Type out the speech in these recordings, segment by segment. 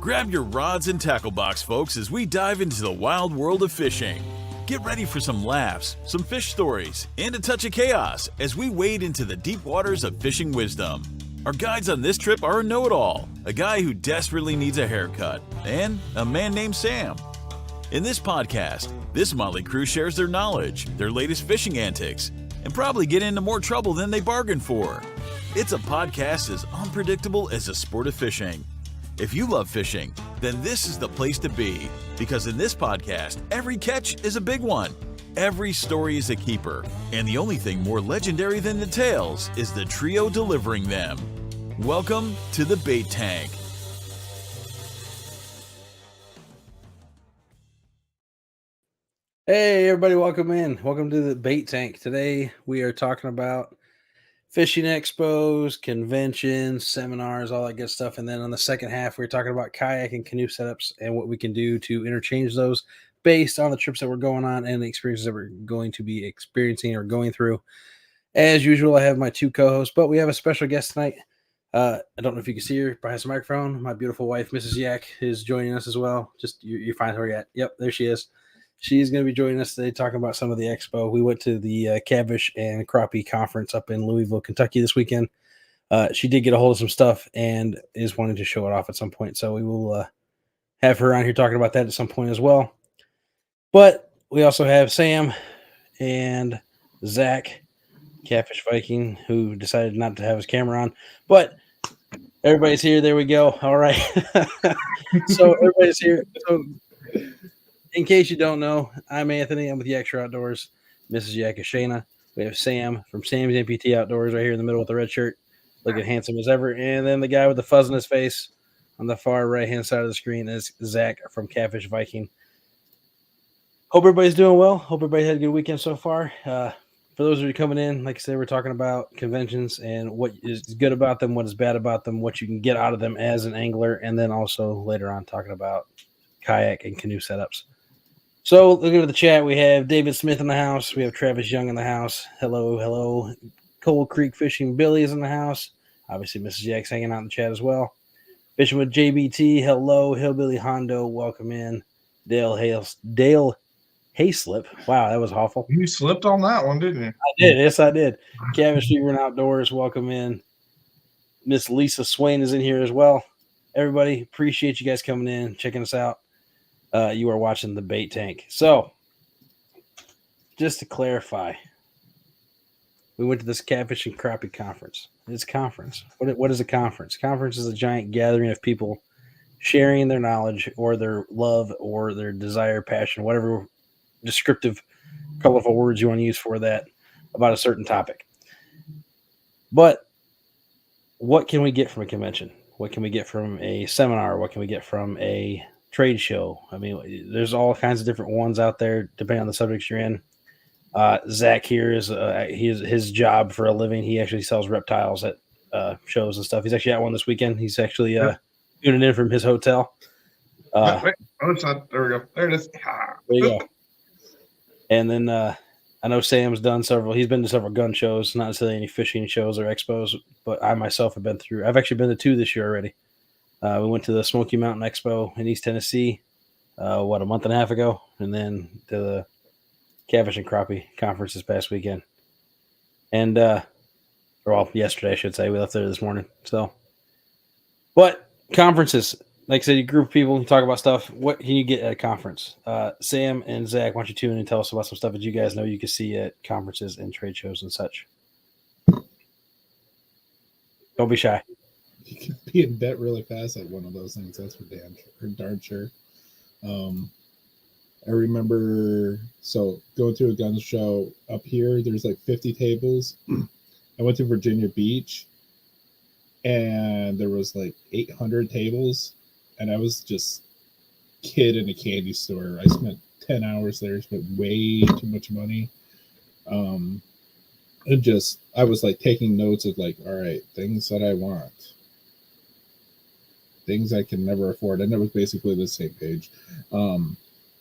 Grab your rods and tackle box, folks, as we dive into the wild world of fishing. Get ready for some laughs, some fish stories, and a touch of chaos as we wade into the deep waters of fishing wisdom. Our guides on this trip are a know-it-all, a guy who desperately needs a haircut, and a man named Sam. In this podcast, this motley crew shares their knowledge, their latest fishing antics, and probably get into more trouble than they bargained for. It's a podcast as unpredictable as the sport of fishing. If you love fishing, then this is the place to be, because in this podcast, every catch is a big one. Every story is a keeper, and the only thing more legendary than the tales is the trio delivering them. Welcome to the Bait Tank. Hey everybody, welcome in. Welcome to the Bait Tank. Today we are talking about fishing expos, conventions, seminars, all that good stuff. And then on the second half, we're talking about kayak and canoe setups and what we can do to interchange those based on the trips that we're going on and the experiences that we're going to be experiencing or going through. As usual, I have my two co-hosts, but we have a special guest tonight. I don't know if you can see her behind the microphone. My beautiful wife, Mrs. Yak, is joining us as well. Just you find her yet? Yep, there she is. She's going to be joining us today talking about some of the expo. We went to the Catfish and Crappie Conference up in Louisville, Kentucky this weekend. She did get a hold of some stuff and is wanting to show it off at some point. So we will have her on here talking about that at some point as well. But we also have Sam and Zach, Catfish Viking, who decided not to have his camera on. But everybody's here. There we go. All right. So everybody's here. So in case you don't know, I'm Anthony. I'm with YakShore Outdoors. Mrs. Yak is Shayna. We have Sam from Sam's MPT Outdoors right here in the middle with the red shirt, looking handsome as ever. And then the guy with the fuzz on his face on the far right-hand side of the screen is Zach from Catfish Viking. Hope everybody's doing well. Hope everybody had a good weekend so far. For those of you coming in, like I said, we're talking about conventions and what is good about them, what is bad about them, what you can get out of them as an angler, and then also later on talking about kayak and canoe setups. So looking at the chat, we have David Smith in the house. We have Travis Young in the house. Hello, hello. Cold Creek Fishing Billy is in the house. Obviously, Mrs. Jack's hanging out in the chat as well. Fishing with JBT. Hello, Hillbilly Hondo. Welcome in. Dale Hayslip. Wow, that was awful. You slipped on that one, didn't you? I did. Yes, I did. Catfish and Outdoors. Welcome in. Miss Lisa Swain is in here as well. Everybody, appreciate you guys coming in, checking us out. You are watching the Bait Tank. So, just to clarify, we went to this Catfish and Crappie Conference. It's a conference. What is a conference? Conference is a giant gathering of people sharing their knowledge or their love or their desire, passion, whatever descriptive, colorful words you want to use for that about a certain topic. But what can we get from a convention? What can we get from a seminar? What can we get from a trade show? I mean, there's all kinds of different ones out there depending on the subjects you're in. Zach here is his job for a living. He actually sells reptiles at shows and stuff. He's actually at one this weekend. He's actually tuning in from his hotel. Wait, it's not. There we go. There it is. There you go. And then I know Sam's done several. He's been to several gun shows, not necessarily any fishing shows or expos, but I myself have been through. I've actually been to 2 this year already. We went to the Smoky Mountain Expo in East Tennessee, a month and a half ago, and then to the Catfish and Crappie Conference this past weekend. And, yesterday, I should say. We left there this morning. So, but conferences, like I said, you group of people, you talk about stuff. What can you get at a conference? Sam and Zach, why don't you tune in and tell us about some stuff that you guys know you can see at conferences and trade shows and such. Don't be shy. You can be in debt really fast at one of those things. That's for darn sure. I remember, so going to a gun show up here, there's like 50 tables. I went to Virginia Beach and there was like 800 tables, and I was just kid in a candy store. I spent 10 hours there, spent way too much money. And just, I was like taking notes of like, all right, things that I want, things I can never afford. And it was basically the same page.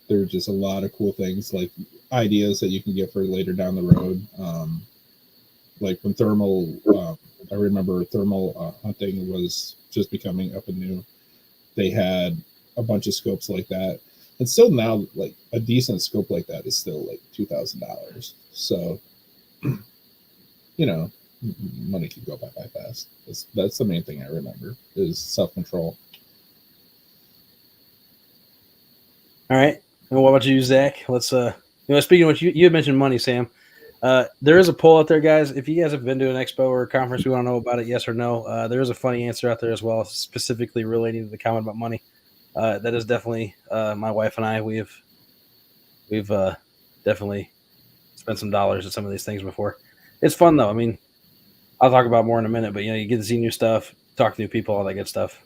There were just a lot of cool things, like ideas that you can get for later down the road. Like when thermal, I remember thermal hunting was just becoming up and new. they had a bunch of scopes like that. And still now, like a decent scope like that is still like $2,000. So, you know, money can go by fast. That's the main thing I remember is self-control. All right. And what about you, Zach? Let's speaking of what you had mentioned money, Sam. There is a poll out there, guys. If you guys have been to an expo or a conference, we want to know about it, yes or no. There is a funny answer out there as well, specifically relating to the comment about money. That is definitely my wife and I. We've definitely spent some dollars at some of these things before. It's fun though. I mean, I'll talk about more in a minute, but you get to see new stuff, talk to new people, all that good stuff.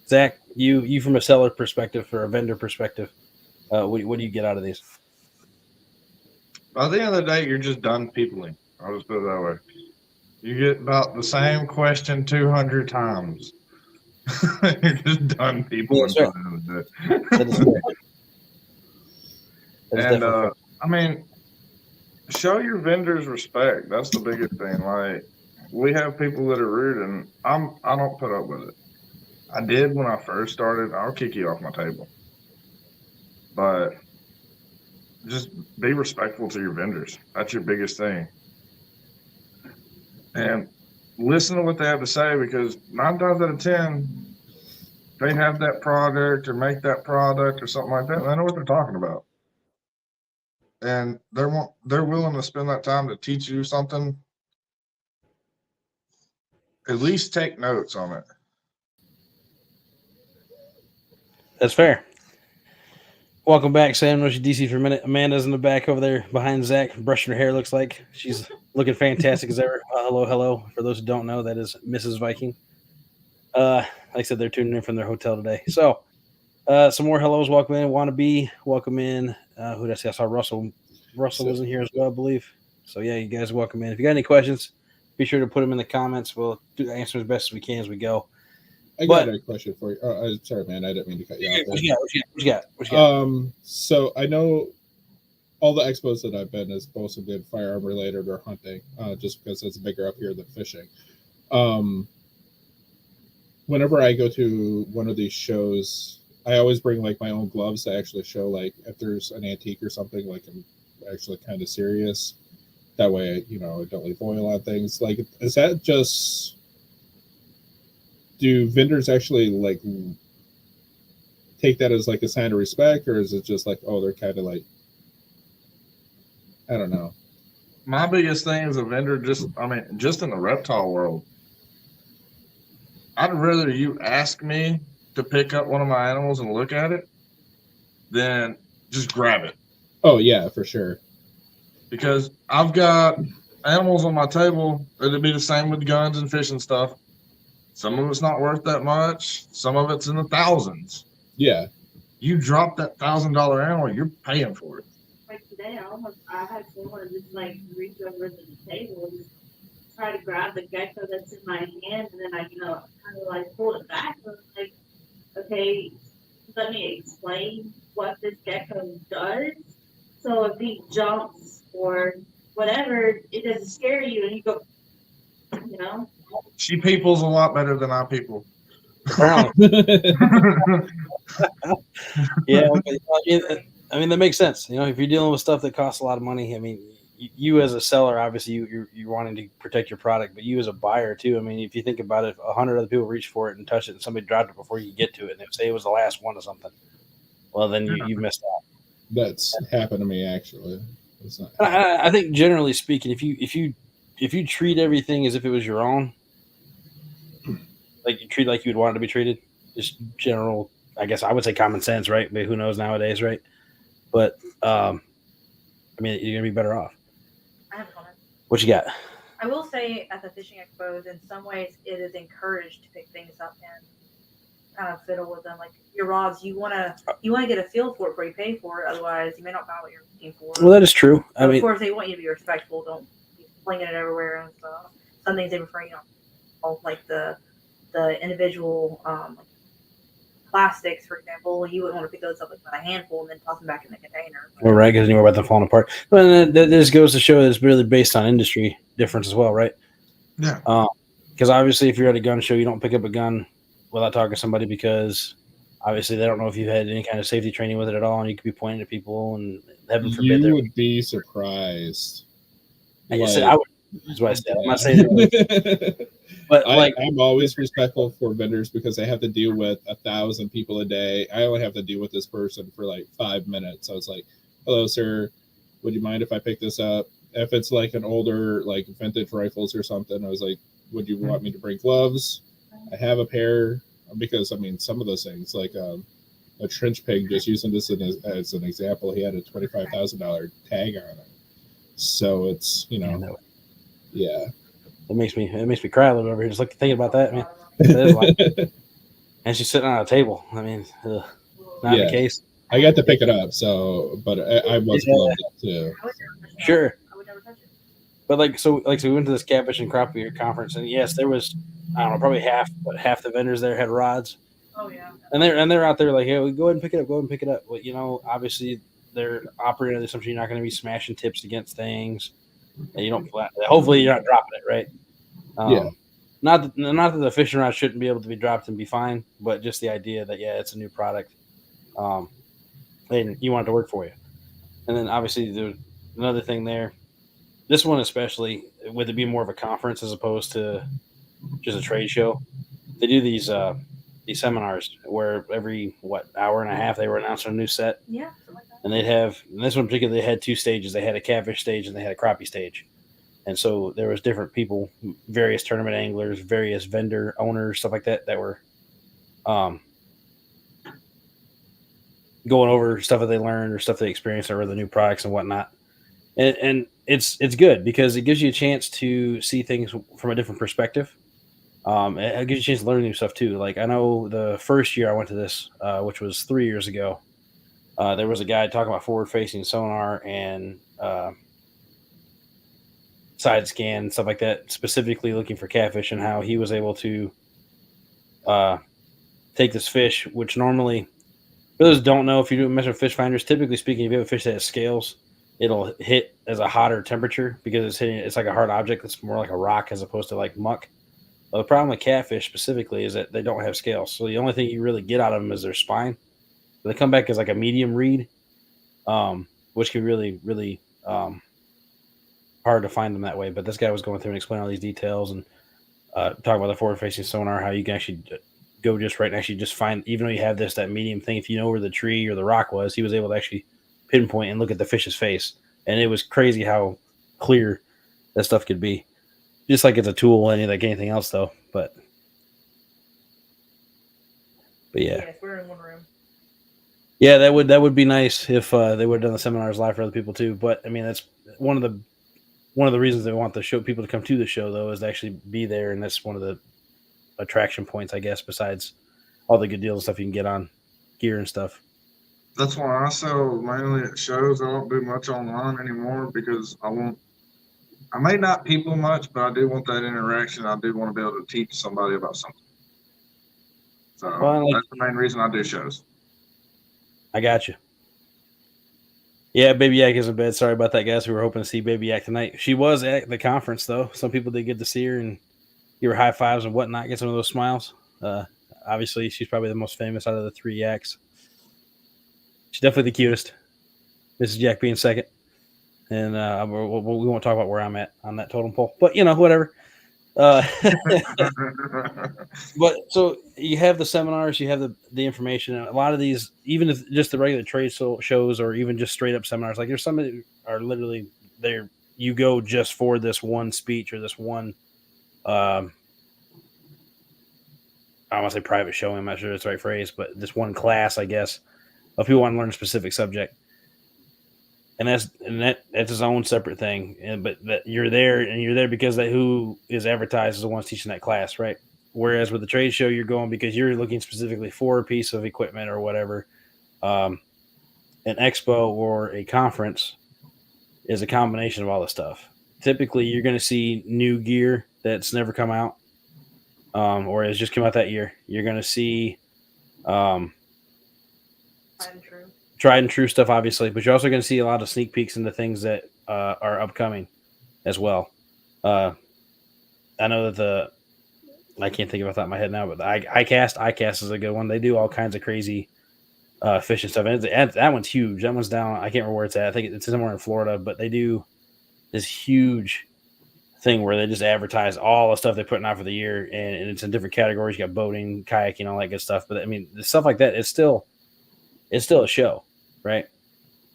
Zach, you from a seller perspective or a vendor perspective, what do you get out of these? By the end of the day, you're just done peopling. I'll just put it that way. You get about the same question 200 times. You're just done peopling Yeah, by the end of the day. That is fair. That is And definitely fair. I mean, show your vendors respect. That's the biggest thing. Like, we have people that are rude, and I don't put up with it. I did when I first started. I'll kick you off my table, but just be respectful to your vendors. That's your biggest thing, and listen to what they have to say, because 9 times out of 10, they have that product or make that product or something like that, and they know what they're talking about. And they're willing to spend that time to teach you something. At least take notes on it. That's fair. Welcome back, Sam. Was you DC for a minute? Amanda's in the back over there behind Zach, brushing her hair. Looks like she's looking fantastic as ever. Hello. For those who don't know, that is Mrs. Viking. Like I said, they're tuning in from their hotel today. So, some more hellos. Welcome in. Wannabe, welcome in. Who did I say? I saw Russell. Russell was in here as well, I believe. So yeah, you guys are welcome in. If you got any questions, be sure to put them in the comments. We'll answer as best as we can as we go. I got a question for you. Sorry, man. I didn't mean to cut you off. What you got? So I know all the expos that I've been has mostly been firearm related or hunting, just because it's bigger up here than fishing. Whenever I go to one of these shows, I always bring like my own gloves to actually show like if there's an antique or something, like I'm actually kind of serious. That way, I don't leave oil on things. Like, is that just? Do vendors actually like take that as like a sign of respect, or is it just like, oh, they're kind of like, I don't know. My biggest thing as a vendor, just in the reptile world, I'd rather you ask me to pick up one of my animals and look at it than just grab it. Oh yeah, for sure. Because I've got animals on my table. It'd be the same with guns and fishing stuff. Some of it's not worth that much. Some of it's in the thousands. Yeah. You drop that $1,000 animal, you're paying for it. Like today, I had someone just like reach over to the table and just try to grab the gecko that's in my hand, and then I, kind of like pull it back. I was like, okay, let me explain what this gecko does. So if he jumps or whatever, it doesn't scare you, and you go, She peoples a lot better than I people. Yeah, I mean that makes sense. If you're dealing with stuff that costs a lot of money, I mean, you as a seller, obviously you're wanting to protect your product, but you as a buyer too. I mean, if you think about it, if 100 other people reach for it and touch it, and somebody dropped it before you get to it, and they say it was the last one or something, well, then you missed out. That's happened to me actually. It's not. I think generally speaking, if you treat everything as if it was your own, like you treat like you'd want it to be treated, just general, I guess I would say common sense, right? But who knows nowadays, right? But I mean, you're gonna be better off. I have a comment. What you got? I will say at the fishing expos, in some ways, it is encouraged to pick things up and kind of fiddle with them. Like your rods, you want to get a feel for it before you pay for it. Otherwise, you may not buy what you're looking for. Well, that is true. But of course, they want you to be respectful. Don't be flinging it everywhere and stuff. Some things they prefer, like the individual plastics, for example, you wouldn't want to pick those up like by a handful and then toss them back in the container. Well, right, because anywhere about them falling apart. But that just goes to show that it's really based on industry difference as well, right? Yeah. Because obviously, if you're at a gun show, you don't pick up a gun without talking to somebody, because obviously they don't know if you've had any kind of safety training with it at all, and you could be pointing at people, and heaven forbid You would be surprised. I said I would. That's what I said. I'm not saying Yeah. but like I'm always respectful for vendors because I have to deal with 1,000 people a day. I only have to deal with this person for like 5 minutes. So it's like, hello, sir. Would you mind if I pick this up? If it's like an older, like vintage rifles or something, I was like, would you want me to bring gloves? I have a pair, because I mean, some of those things, like a trench pig, just using this as an example, he had a $25,000 tag on it. So it's, yeah. It makes me cry a little bit over here just thinking about that, man. That is like, and she's sitting on a table. I mean, not the case. I got to pick it up, so but I was gloved up too. Sure. I would never touch it. But so we went to this Catfish and Crappie Conference, and yes, there was, I don't know, probably half the vendors there had rods. Oh yeah. And they're out there like, hey, go ahead and pick it up. Go ahead and pick it up. Well, obviously they're operating on the assumption you're not going to be smashing tips against things. And you don't. Hopefully you're not dropping it, right? Yeah. Not that the fishing rod shouldn't be able to be dropped and be fine, but just the idea that it's a new product, and you want it to work for you. And then obviously there's another thing there. This one especially, with it being more of a conference as opposed to just a trade show, they do these seminars where every hour and a half they were announcing a new set. Yeah, something like that. And in this one particularly, they had two stages. They had a catfish stage and they had a crappie stage. And so there was different people, various tournament anglers, various vendor owners, stuff like that were going over stuff that they learned or stuff they experienced or the new products and whatnot. And it's good because it gives you a chance to see things from a different perspective. It gives you a chance to learn new stuff too. Like I know the first year I went to this, which was 3 years ago, there was a guy talking about forward-facing sonar and side scan and stuff like that, specifically looking for catfish, and how he was able to take this fish, which normally, for those who don't know, if you do mess with fish finders, typically speaking, if you have a fish that has scales, it'll hit as a hotter temperature because it's like a hard object that's more like a rock as opposed to like muck. Well, the problem with catfish specifically is that they don't have scales. So the only thing you really get out of them is their spine. So they come back as like a medium read, which can really, really hard to find them that way. But this guy was going through and explaining all these details and talk about the forward-facing sonar, how you can actually go just right and actually just find, even though you have that medium thing, if you know where the tree or the rock was, he was able to actually pinpoint and look at the fish's face. And it was crazy how clear that stuff could be. Just like it's a tool, like anything else, though. But yeah. Yes, we're in one room. Yeah, that would be nice if they would have done the seminars live for other people too. But I mean, that's one of the reasons they want the show people to come to the show, though, is to actually be there, and that's one of the attraction points, I guess, besides all the good deals and stuff you can get on gear and stuff. That's why I sell mainly at shows. I don't do much online anymore because I may not people much, but I do want that interaction. I do want to be able to teach somebody about something. So that's the main reason I do shows. I got you. Yeah, Baby Yak is in bed. Sorry about that, guys. We were hoping to see Baby Yak tonight. She was at the conference, though. Some people did get to see her and give her high fives and whatnot, get some of those smiles. Obviously, she's probably the most famous out of the three Yaks. She's definitely the cutest. Mrs. Yak being second. And we won't talk about where I'm at on that totem pole. But, whatever. But so you have the seminars, you have the information, and a lot of these, even if just the regular trade shows or even just straight up seminars, like there's some that are literally there. You go just for this one speech or this one, I don't want to say private showing. I'm not sure that's the right phrase, but this one class, I guess, of people want to learn a specific subject. And that's its own separate thing. But that you're there because who is advertised as the ones teaching that class, right? Whereas with the trade show, you're going because you're looking specifically for a piece of equipment or whatever. An expo or a conference is a combination of all the stuff. Typically, you're going to see new gear that's never come out, or has just come out that year. You're going to see tried and true stuff, obviously, but you're also going to see a lot of sneak peeks into things that are upcoming as well. I know that I can't think of it off the top of my head now, but iCast is a good one. They do all kinds of crazy fishing stuff. And that one's huge. That one's down. I can't remember where it's at. I think it's somewhere in Florida, but they do this huge thing where they just advertise all the stuff they're putting out for the year, and it's in different categories. You got boating, kayaking, all that good stuff. But I mean, the stuff like that, it's still a show, right?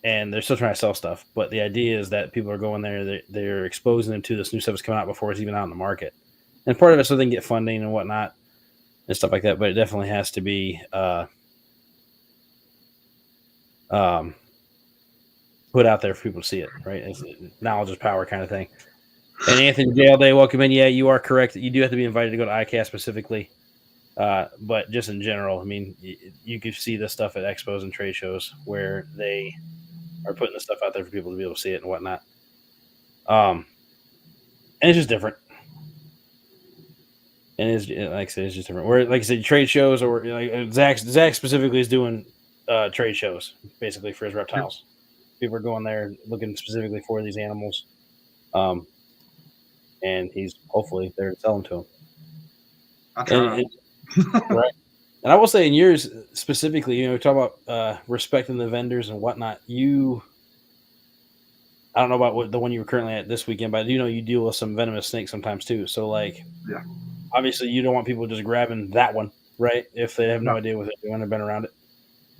And they're still trying to sell stuff. But the idea is that people are going there, they're exposing them to this new stuff that's coming out before it's even out in the market. And part of it so they can get funding and whatnot and stuff like that. But it definitely has to be put out there for people to see it, right? It's knowledge is power kind of thing. And Anthony J. Day, welcome in. Yeah, you are correct. You do have to be invited to go to iCast specifically. But just in general, I mean, you can see this stuff at expos and trade shows where they are putting the stuff out there for people to be able to see it and whatnot. And it's just different. And it's like I said, it's just different. Where, like I said, trade shows, or like Zach specifically is doing trade shows basically for his reptiles. People are going there looking specifically for these animals, and he's hopefully there to sell them to them. Right. And I will say, in yours specifically, we talk about respecting the vendors and whatnot. I don't know about the one you were currently at this weekend, but you deal with some venomous snakes sometimes too. So, like, yeah. Obviously, you don't want people just grabbing that one, right? If they have no idea what they're doing or been around it.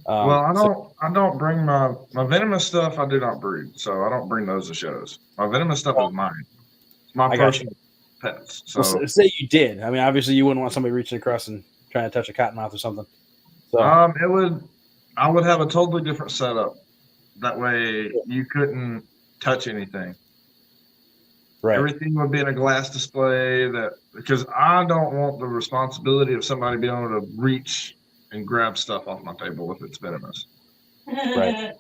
Well, I don't bring my venomous stuff. I do not breed, so I don't bring those to shows. My venomous stuff is mine. It's my personal pets. So say you did. I mean, obviously, you wouldn't want somebody reaching across and trying to touch a cottonmouth or something. So I would have a totally different setup. That way, you couldn't touch anything. Right. Everything would be in a glass display, because I don't want the responsibility of somebody being able to reach and grab stuff off my table if it's venomous. Right.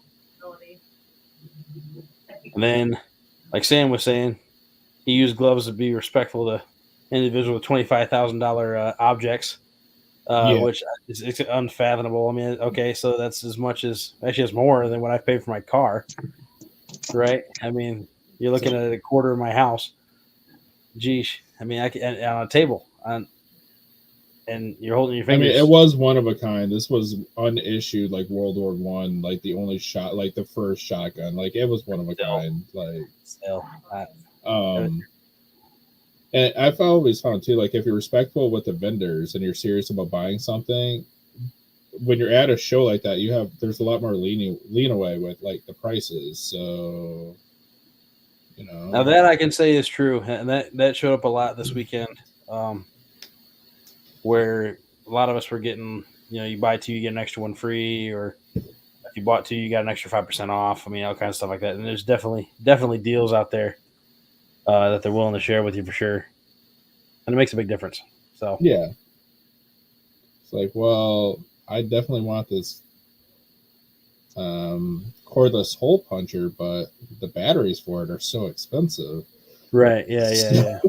And then, like Sam was saying, he used gloves to be respectful to individuals with $25,000 objects, which it's unfathomable. I mean, okay, so that's as much as, actually, it's more than what I paid for my car, right? I mean, you're looking at a quarter of my house. Geesh. I mean, on a table, and you're holding your fingers. I mean, it was one of a kind. This was unissued, like World War I, like the only shot, like the first shotgun. Like, it was one of a kind. Like, and I've always found too, like, if you're respectful with the vendors and you're serious about buying something, when you're at a show like that, there's a lot more lean away with like the prices. So, now that I can say is true, and that showed up a lot this weekend, where a lot of us were getting, you buy two, you get an extra one free, or if you bought two, you got an extra 5% off. I mean, all kinds of stuff like that. And there's definitely deals out there that they're willing to share with you for sure, and it makes a big difference. So yeah, it's like, well, I definitely want this cordless hole puncher, but the batteries for it are so expensive. Right. Yeah.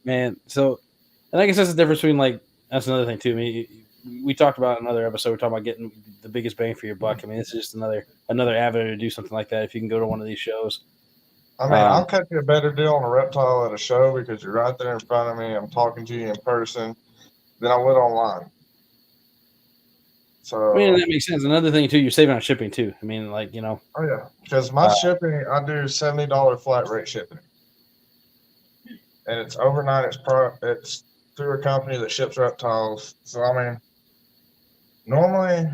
Man, so I guess that's the difference between, like, that's another thing too. I mean, we talked about in another episode, we're talking about getting the biggest bang for your buck. I mean, it's just another avenue to do something like that if you can go to one of these shows. I mean, I'll catch you a better deal on a reptile at a show because you're right there in front of me. I'm talking to you in person than I would online. So, I mean, that makes sense. Another thing too, you're saving on shipping too. I mean, like, Oh yeah, because my shipping, I do $70 flat rate shipping, and it's overnight. It's through a company that ships reptiles. So I mean, normally,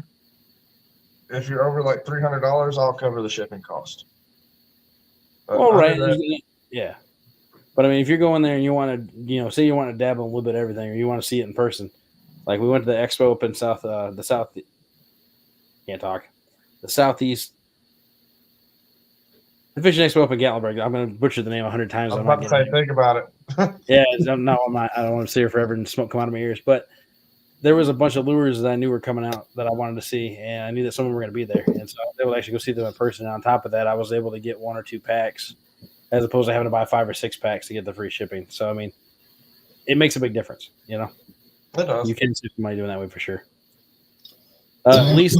if you're over like $300, I'll cover the shipping cost. Well, right, yeah. But I mean, if you're going there and you want to, say you want to dabble a little bit of everything, or you want to see it in person, like we went to the expo up in the southeast, the fishing expo up in Gatlinburg. I'm going to butcher the name 100 times. I'm about to say, think about it. Yeah, no, I'm not. I don't want to sit here forever and smoke come out of my ears. But there was a bunch of lures that I knew were coming out that I wanted to see, and I knew that some of them were going to be there. And so I was able to actually go see them in person. And on top of that, I was able to get 1 or 2 packs, as opposed to having to buy 5 or 6 packs to get the free shipping. So I mean, it makes a big difference. It does. You can see somebody doing that way for sure. At least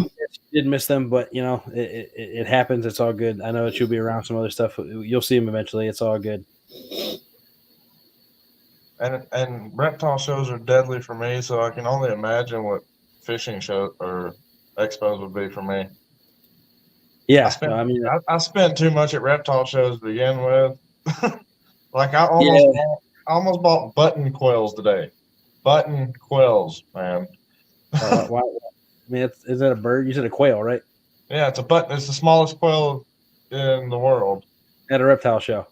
did miss them, but it happens. It's all good. I know that you'll be around some other stuff. You'll see them eventually. It's all good. And reptile shows are deadly for me, so I can only imagine what fishing show or expos would be for me. Yeah, I mean, I spent too much at reptile shows to begin with. Like I yeah, almost bought button quails today. Button quails, man. why? I mean, is that a bird? You said a quail, right? Yeah, it's the smallest quail in the world At a reptile show.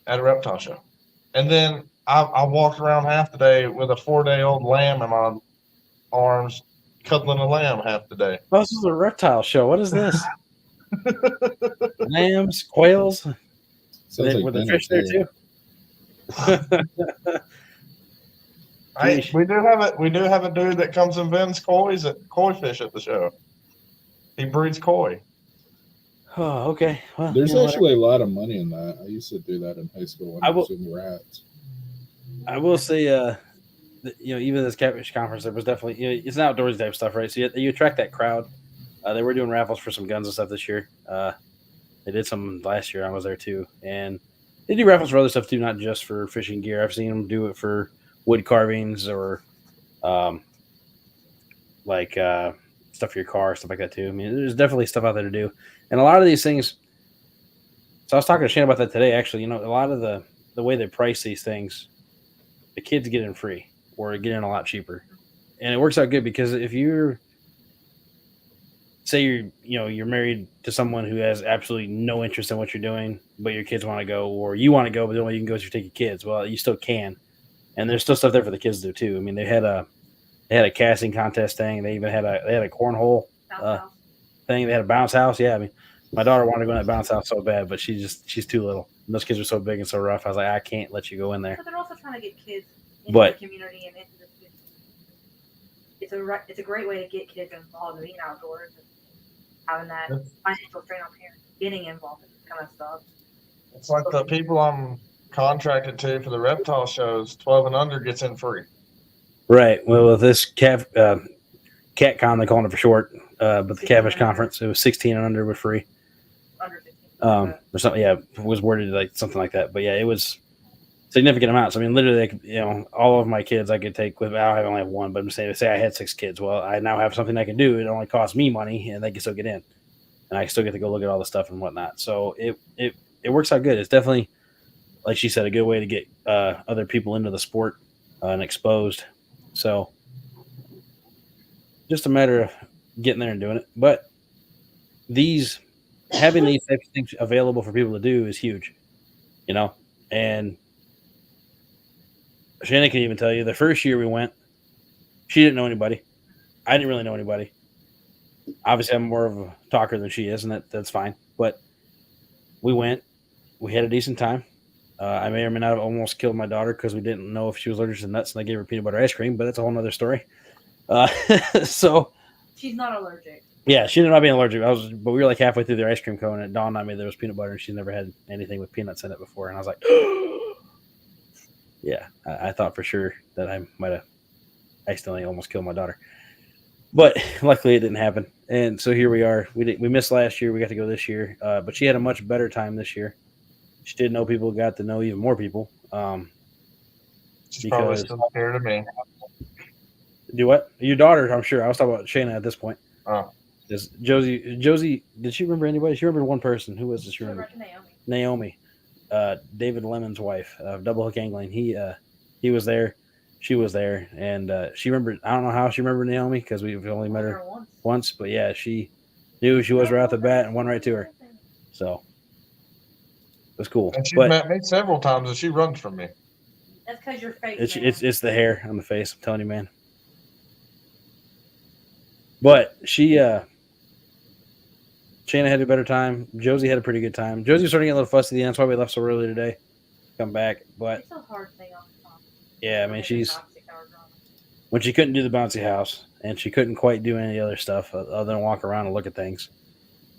at a reptile show. And then I walked around half the day with a 4-day-old lamb in my arms, cuddling a lamb half the day. Oh, this is a reptile show. What is this? Lambs, quails. Sounds like Were the Ben fish there too. Jeez. We do have a dude that comes and vends koi fish at the show. He breeds koi. Oh, okay. Well, There's you know, actually a lot of money in that. I used to do that in high school when I was in rats. I will say, even this Catfish Conference, there was definitely, it's an outdoors type stuff, right? So you attract that crowd. They were doing raffles for some guns and stuff this year. They did some last year. I was there too, and they do raffles for other stuff too, not just for fishing gear. I've seen them do it for wood carvings or, stuff for your car, stuff like that too. I mean, there's definitely stuff out there to do, and a lot of these things. So I was talking to Shane about that today. Actually, a lot of the way they price these things, the kids get in free or get in a lot cheaper, and it works out good because if you're say you're married to someone who has absolutely no interest in what you're doing, but your kids want to go, or you want to go, but the only way you can go is if you take your kids. Well, you still can, and there's still stuff there for the kids to do too. I mean, they had a casting contest thing. They even had a cornhole thing. They had a bounce house. Yeah, I mean, my daughter wanted to go in that bounce house so bad, but she's too little. And those kids are so big and so rough. I was like, I can't let you go in there. But they're also trying to get kids into the community and into the community. It's a great way to get kids involved in being outdoors and having that financial strain on parents getting involved in this kind of stuff. It's like the people I'm contracted to for the reptile shows, 12 and under gets in free. Right. Well, with this CatCon, they call it for short, but the Catfish Conference, it was 16 and under were free. Under 16. Or something. Yeah, it was worded like something like that. But yeah, it was significant amounts. I mean, literally, all of my kids I could take with. I only have one, but I'm saying, say I had 6 kids. Well, I now have something I can do. It only costs me money, and they can still get in, and I still get to go look at all the stuff and whatnot. So it works out good. It's definitely, like she said, a good way to get other people into the sport and exposed. So just a matter of getting there and doing it. But having these types of things available for people to do is huge, and Shannon can even tell you the first year we went, she didn't know anybody. I didn't really know anybody. Obviously, I'm more of a talker than she is, and that's fine. But we went. We had a decent time. I may or may not have almost killed my daughter because we didn't know if she was allergic to nuts, and I gave her peanut butter ice cream, but that's a whole nother story. So she's not allergic. Yeah, she ended up being allergic. But we were like halfway through their ice cream cone, and it dawned on me there was peanut butter, and she's never had anything with peanuts in it before. And I was like, yeah, I thought for sure that I might have accidentally almost killed my daughter. But luckily it didn't happen. And so here we are. We missed last year. We got to go this year. But she had a much better time this year. She did know people, got to know even more people. She's probably still scared of me. Do what? Your daughter, I'm sure. I was talking about Shayna at this point. Oh. Josie, did she remember anybody? She remembered one person. Who was it? She remembered Naomi. David Lemon's wife, Double Hook Angling. He was there. She was there. And she remembered. I don't know how she remembered Naomi because we've only met her once. But yeah, she knew she was right off the bat and went right to her. So it was cool. And she's met me several times and she runs from me. That's because your face. It's the hair on the face. I'm telling you, man. But Shayna had a better time. Josie had a pretty good time. Josie was starting to get a little fussy at the end. That's why we left so early today. Come back. But it's a hard thing on the top. Yeah, I mean, when she couldn't do the bouncy house and she couldn't quite do any other stuff other than walk around and look at things,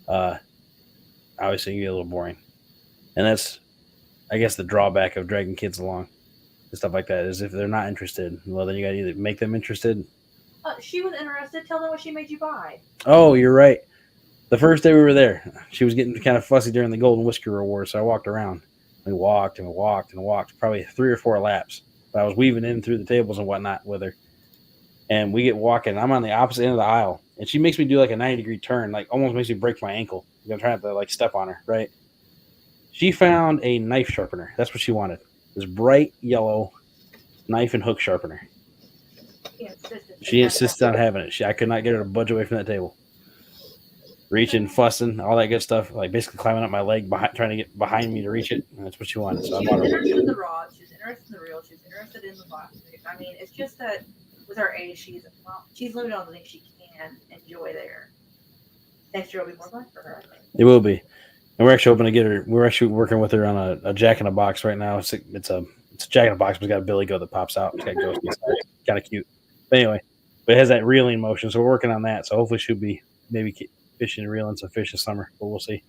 obviously you get a little boring. And that's, I guess, the drawback of dragging kids along and stuff like that is if they're not interested, well, then you got to either make them interested. She was interested. Tell them what she made you buy. Oh, you're right. The first day we were there, she was getting kind of fussy during the Golden Whisker Award, so I walked around. We walked and we walked and walked, probably 3 or 4 laps. But I was weaving in through the tables and whatnot with her. And we get walking. I'm on the opposite end of the aisle. And she makes me do like a 90-degree turn, like almost makes me break my ankle. I'm trying to like step on her, right? She found a knife sharpener. That's what she wanted. This bright yellow knife and hook sharpener. She insisted on having it. I could not get her to budge away from that table. Reaching, fussing, all that good stuff. Like basically climbing up my leg, trying to get behind me to reach it. And that's what she wanted. So She was interested in the rod. She was interested in the reel. She was interested in the plastic. I mean, it's just that with her age, she's limited on the things she can enjoy there. Next year will be more fun for her, I think. It will be. And we're actually hoping to get her. We're actually working with her on a Jack in a Box right now. It's a Jack in a Box, but it's got a billy goat that pops out. It's got ghost inside. Kind of cute. But anyway, but it has that reeling motion, so we're working on that. So hopefully she'll be maybe fishing and reeling some fish this summer, but we'll see.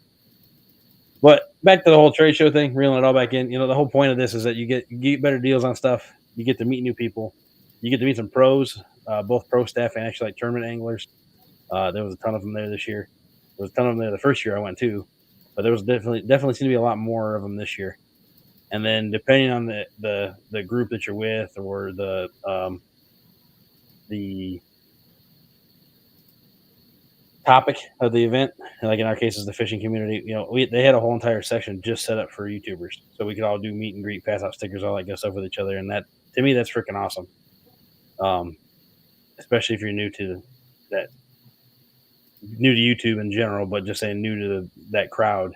But back to the whole trade show thing, reeling it all back in. The whole point of this is that you get better deals on stuff. You get to meet new people. You get to meet some pros, both pro staff and actually like tournament anglers. There was a ton of them there this year. There was a ton of them there the first year I went to, but there was definitely seemed to be a lot more of them this year. And then depending on the group that you're with or the topic of the event, like in our case is the fishing community, they had a whole entire section just set up for YouTubers, so we could all do meet and greet, pass out stickers, all that good stuff with each other. And that, to me, that's freaking awesome. Especially if you're new to YouTube in general, but just saying new to that crowd,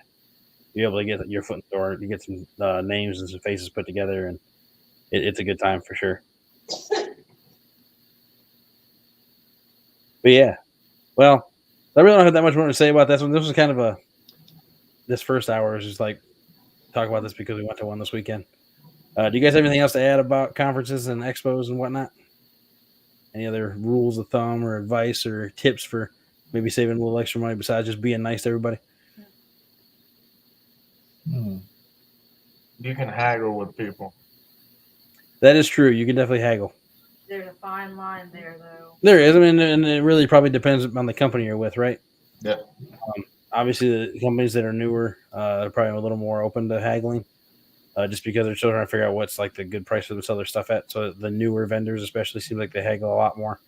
you're able to get your foot in the door, you get some names and some faces put together, and it's a good time for sure. But yeah, well, I really don't have that much more to say about this one. This was kind of this first hour is just like talk about this because we went to one this weekend. Do you guys have anything else to add about conferences and expos and whatnot? Any other rules of thumb or advice or tips for maybe saving a little extra money besides just being nice to everybody? You can haggle with people. That is true. You can definitely haggle. There's a fine line there, though. There is. I mean, and it really probably depends on the company you're with, right? Yeah. Obviously, the companies that are newer are probably a little more open to haggling, just because they're still trying to figure out what's like the good price for them to sell their stuff at. So the newer vendors, especially, seem like they haggle a lot more.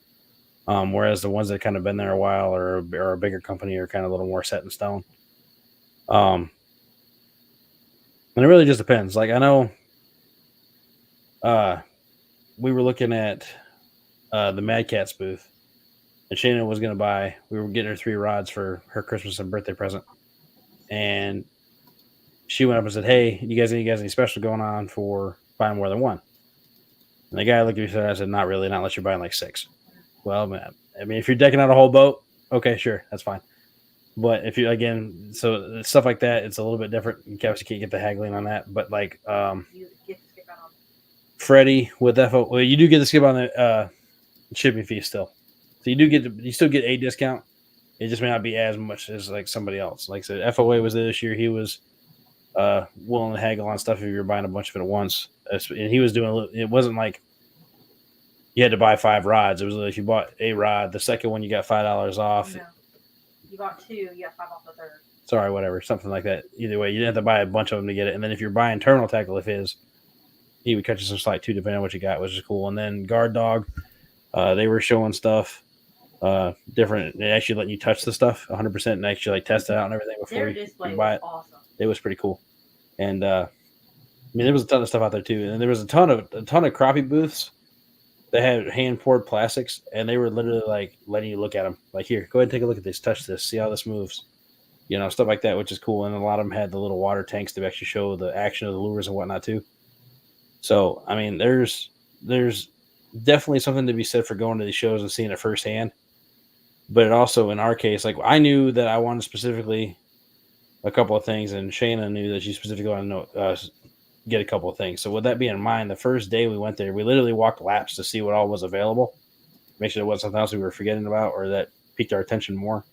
Whereas the ones that kind of been there a while or a bigger company are kind of a little more set in stone. And it really just depends. Like I know, we were looking at the Mad Cat's booth, and Shayna was going to buy. We were getting her 3 rods for her Christmas and birthday present, and she went up and said, "Hey, you guys any special going on for buying more than one?" And the guy looked at me and I said, "Not really, not unless you're buying like 6." Well, man, I mean, if you're decking out a whole boat, okay, sure, that's fine. But if you so stuff like that, it's a little bit different. You obviously can't get the haggling on that. But like You get to skip out on Freddie with FO, well, you do get to skip on the shipping fee still. So you still get a discount. It just may not be as much as like somebody else. Like I said, FOA was there this year. He was willing to haggle on stuff if you're buying a bunch of it at once. And he was doing it wasn't like you had to buy 5 rods. It was like if you bought a rod, the second one you got $5 off. No. You bought 2, you got 5 off the third. Sorry, whatever, something like that. Either way, you didn't have to buy a bunch of them to get it. And then if you're buying terminal tackle, he would cut you some slack too, depending on what you got, which is cool. And then Guard Dog, they were showing stuff different. They actually letting you touch the stuff 100% and actually like test it out and everything before you buy it. Awesome. It was pretty cool. And I mean, there was a ton of stuff out there too. And there was a ton of crappie booths that had hand poured plastics, and they were literally like letting you look at them. Like, here, go ahead and take a look at this, touch this, see how this moves. Stuff like that, which is cool. And a lot of them had the little water tanks to actually show the action of the lures and whatnot too. So, I mean, there's definitely something to be said for going to these shows and seeing it firsthand. But it also, in our case, like I knew that I wanted specifically a couple of things, and Shayna knew that she specifically wanted to get a couple of things. So with that being in mind, the first day we went there, we literally walked laps to see what all was available, make sure there wasn't something else we were forgetting about or that piqued our attention more.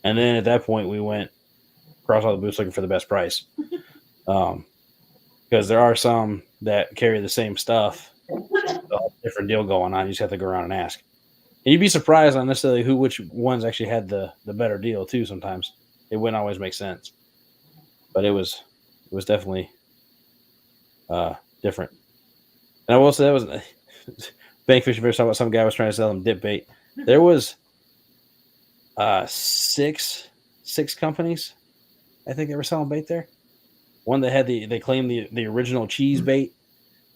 And then at that point, we went across all the booths looking for the best price. Because there are some that carry the same stuff, a different deal going on. You just have to go around and ask. And you'd be surprised on necessarily which ones actually had the better deal too. Sometimes it wouldn't always make sense, but it was definitely different. And I will say that was bank fishing fish. Talking about some guy was trying to sell them dip bait. There was six companies, I think, that were selling bait there. One that had they claimed the original cheese bait.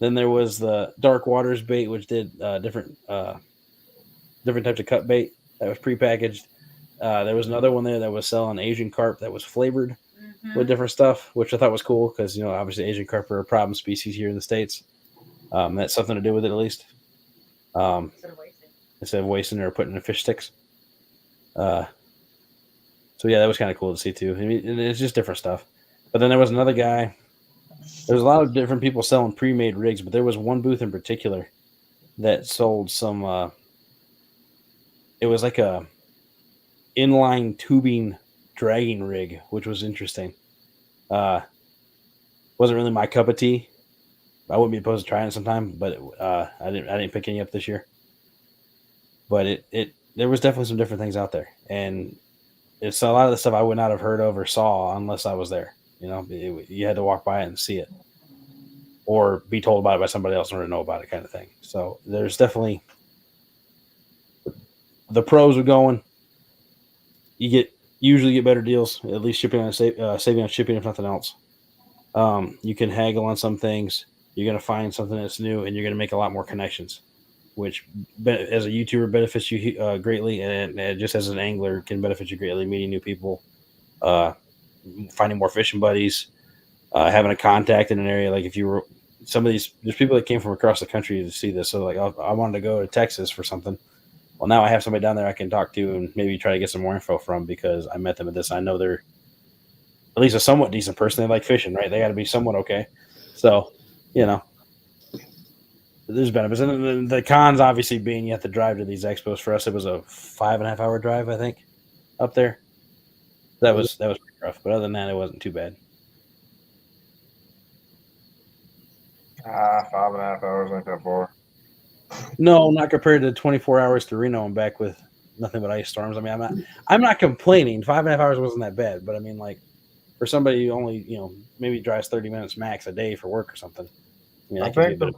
Then there was the Dark Waters bait, which did different types of cut bait that was prepackaged. There was another one there that was selling Asian carp that was flavored with different stuff, which I thought was cool because, you know, obviously Asian carp are a problem species here in the States. That's something to do with it, at least. Instead of wasting or putting in fish sticks. So yeah, that was kind of cool to see too. I mean, it's just different stuff. But then there was another guy. There was a lot of different people selling pre-made rigs, but there was one booth in particular that sold some. It was like a inline tubing dragging rig, which was interesting. Wasn't really my cup of tea. I wouldn't be opposed to trying it sometime, but I didn't pick any up this year. But there was definitely some different things out there, and it's a lot of the stuff I would not have heard of or saw unless I was there. You know, you had to walk by it and see it, or be told about it by somebody else in order to know about it, kind of thing. So there's definitely the pros are going. You usually get better deals, at least saving on shipping if nothing else. You can haggle on some things. You're going to find something that's new, and you're going to make a lot more connections, which as a YouTuber benefits you greatly, and just as an angler can benefit you greatly, meeting new people, finding more fishing buddies, having a contact in an area. Like if you were there's people that came from across the country to see this. So like I wanted to go to Texas for something. Well, now I have somebody down there I can talk to and maybe try to get some more info from because I met them at this. I know they're at least a somewhat decent person. They like fishing, right? They got to be somewhat okay. So, you know, there's benefits. And the cons obviously being you have to drive to these expos. For us, it was a 5.5 hour drive, I think, up there. That was pretty rough. But other than that, it wasn't too bad. 5.5 hours ain't that far. No, not compared to 24 hours to Reno and back with nothing but ice storms. I mean, I'm not complaining. 5.5 hours wasn't that bad, but I mean, like for somebody who only, you know, maybe drives 30 minutes max a day for work or something. I mean, I think the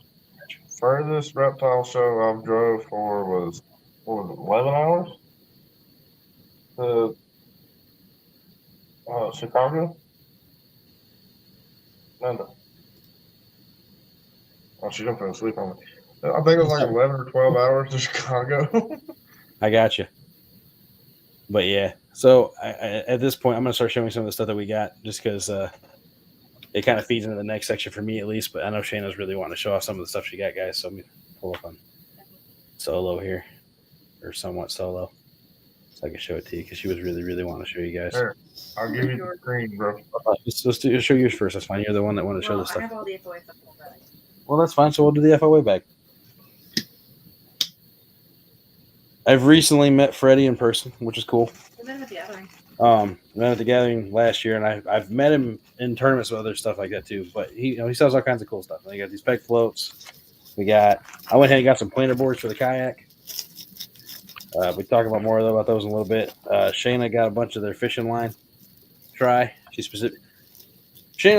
furthest reptile show I've drove for was 11 hours to Chicago. No. Oh, she didn't fall asleep on me. I think it was like 11 or 12 hours to Chicago. I got you. But yeah, so at this point, I'm going to start showing some of the stuff that we got just because it kind of feeds into the next section for me at least. But I know Shayna's really wanting to show off some of the stuff she got, guys. So I'm going to pull up on solo here, or somewhat solo, so I can show it to you because she was really, really wanting to show you guys. Sure. I'll give you the screen, bro. Let's show yours first. That's fine. You're the one that wanted to show this I stuff. have all the FOA stuff in the bag. Well, that's fine. So we'll do the FOA bag. I've recently met Freddie in person, which is cool. We met him at the gathering. Met at the gathering last year, and I've met him in tournaments with other stuff like that too. But he sells all kinds of cool stuff. We got these peg floats. I went ahead and got some planer boards for the kayak. We talk about more about those in a little bit. Shayna got a bunch of their fishing line. Shayna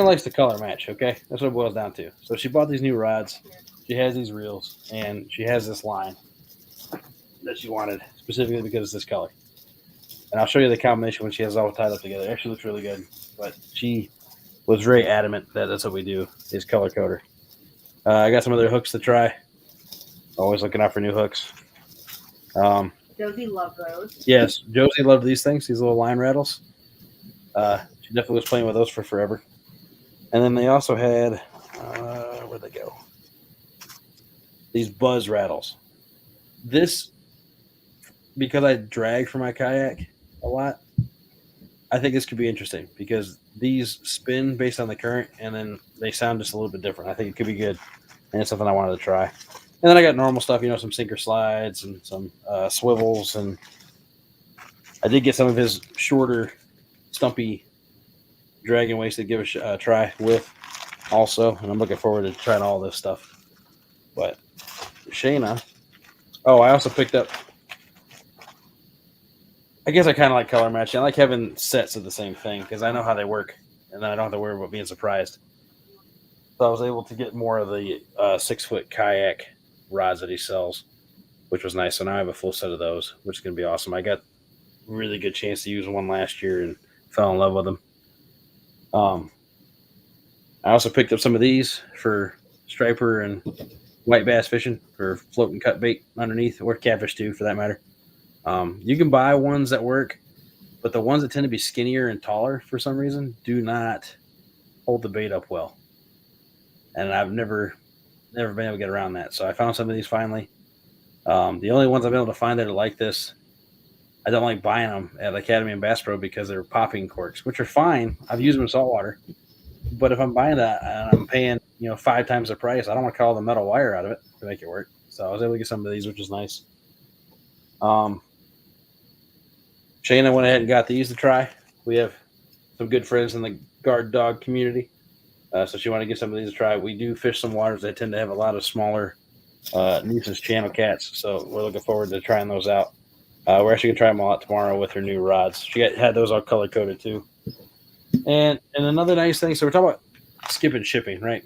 likes the color match. Okay, that's what it boils down to. So she bought these new rods. She has these reels, and she has this line that she wanted specifically because it's this color. And I'll show you the combination when she has it all tied up together. It actually looks really good. But she was very adamant that that's what we do, is color coder. I got some other hooks to try. Always looking out for new hooks. Josie loved those. Yes, Josie loved these things, these little line rattles. She definitely was playing with those for forever. And then they also had, where'd they go? These buzz rattles. This, because I drag for my kayak a lot, I think this could be interesting because these spin based on the current and then they sound just a little bit different. I think it could be good. And it's something I wanted to try. And then I got normal stuff, some sinker slides and some swivels. And I did get some of his shorter, stumpy dragon weights to give a try with also. And I'm looking forward to trying all this stuff. But Shayna. Oh, I also picked up. I guess I kind of like color matching. I like having sets of the same thing because I know how they work. And then I don't have to worry about being surprised. So I was able to get more of the 6-foot kayak rods that he sells, which was nice. So now I have a full set of those, which is going to be awesome. I got a really good chance to use one last year and fell in love with them. I also picked up some of these for striper and white bass fishing for float and cut bait underneath, or catfish too, for that matter. You can buy ones that work, but the ones that tend to be skinnier and taller for some reason do not hold the bait up well. And I've never been able to get around that. So I found some of these finally. The only ones I've been able to find that are like this, I don't like buying them at Academy and Bass Pro because they're popping corks, which are fine. I've used them in saltwater. But if I'm buying that and I'm paying, 5 times the price, I don't want to cut all the metal wire out of it to make it work. So I was able to get some of these, which is nice. Shayna went ahead and got these to try. We have some good friends in the guard dog community. So she wanted to get some of these to try. We do fish some waters that tend to have a lot of smaller nuisance channel cats. So we're looking forward to trying those out. We're actually going to try them all out tomorrow with her new rods. She had those all color coded too. And another nice thing, so we're talking about skipping shipping, right?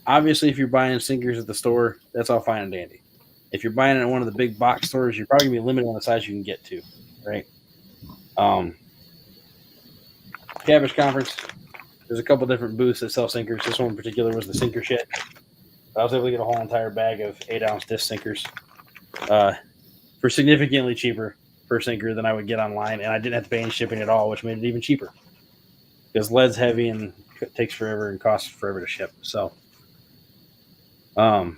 Obviously, if you're buying sinkers at the store, that's all fine and dandy. If you're buying it at one of the big box stores, you're probably going to be limited on the size you can get to, right? Catfish Conference, there's a couple different booths that sell sinkers. This one in particular was the sinker shed. I was able to get a whole entire bag of 8-ounce disc sinkers for significantly cheaper per sinker than I would get online, and I didn't have to pay any shipping at all, which made it even cheaper. Because lead's heavy and it takes forever and costs forever to ship. So, I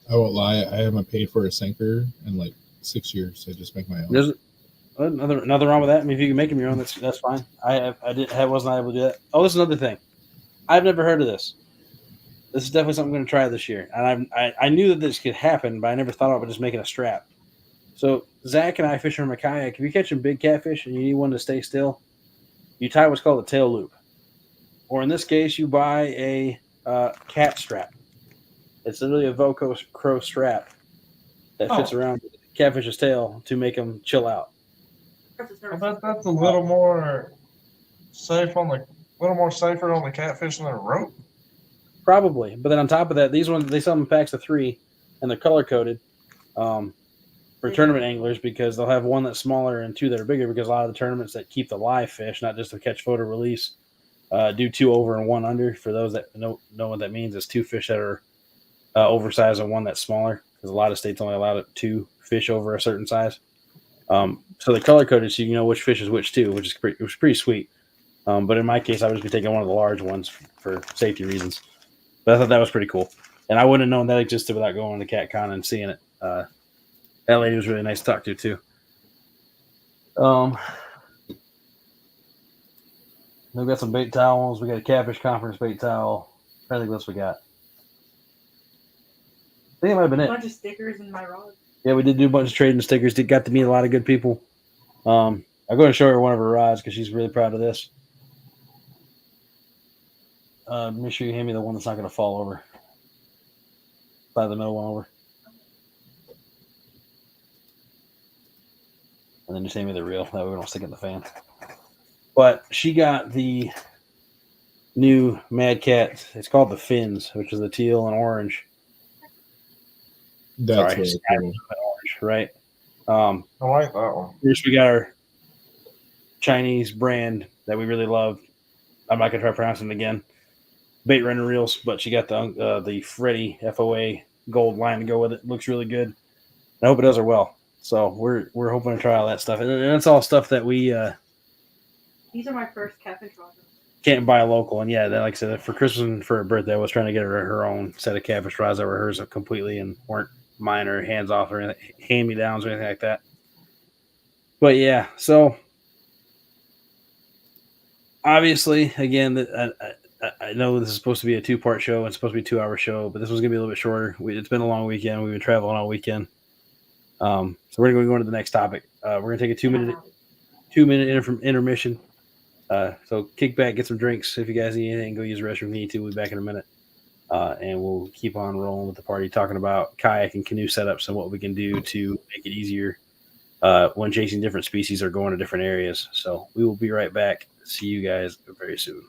won't lie, I haven't paid for a sinker in like 6 years. I just make my own. There's nothing wrong with that. I mean, if you can make them your own, that's fine. I wasn't able to do that. Oh, this is another thing. I've never heard of this. This is definitely something I'm going to try this year. And I knew that this could happen, but I never thought about just making a strap. So Zach and I fishing from a kayak. If you're catching big catfish and you need one to stay still, you tie what's called a tail loop. Or in this case, you buy a cat strap. It's literally a Velcro strap that fits around the catfish's tail to make them chill out. I bet that's a little more safer on the catfish than a rope. Probably, but then on top of that, these ones they sell them in packs of 3, and they're color coded for tournament anglers because they'll have one that's smaller and 2 that are bigger. Because a lot of the tournaments that keep the live fish, not just to catch, photo, release, do 2 over and 1 under. For those that know what that means, it's 2 fish that are oversized and 1 that's smaller. Because a lot of states only allow 2 fish over a certain size. So the color coded so you know which fish is which too, which is pretty sweet. But in my case, I would just be taking one of the large ones for safety reasons. But I thought that was pretty cool. And I wouldn't have known that existed without going to CatCon and seeing it. That lady was really nice to talk to too. We've got some bait towels. We got a Catfish Conference bait towel. I think that's what we got. I think it might have been it. A bunch of stickers in my rod. Yeah, we did do a bunch of trading stickers. Got to meet a lot of good people. I'm going to show her one of her rods because she's really proud of this. Make sure you hand me the one that's not going to fall over. Slide the middle one over. And then just hand me the reel. That way we don't stick it in the fan. But she got the new Mad Cat. It's called the Fins, which is the teal and orange. That's really cool. Orange, right? I like that one. First, we got our Chinese brand that we really love. I'm not going to try pronouncing it again. Bait runner reels, but she got the Freddy FOA gold line to go with it. Looks really good. I hope it does her well. So we're hoping to try all that stuff, and it's all stuff that we These are my first catfish rods. can't buy local. And yeah, like I said, for Christmas and for her birthday, I was trying to get her own set of catfish rods that were hers completely and weren't mine or hands off or anything, hand me downs or anything like that. But yeah, so obviously, again, I know this is supposed to be a 2-part show. It's supposed to be a 2-hour show, but this was going to be a little bit shorter. It's been a long weekend. We've been traveling all weekend. So we're going to go into the next topic. We're going to take a 2-minute intermission. So kick back, get some drinks. If you guys need anything, go use the restroom if you need to. We'll be back in a minute. And we'll keep on rolling with the party, talking about kayak and canoe setups and what we can do to make it easier when chasing different species or going to different areas. So we will be right back. See you guys very soon.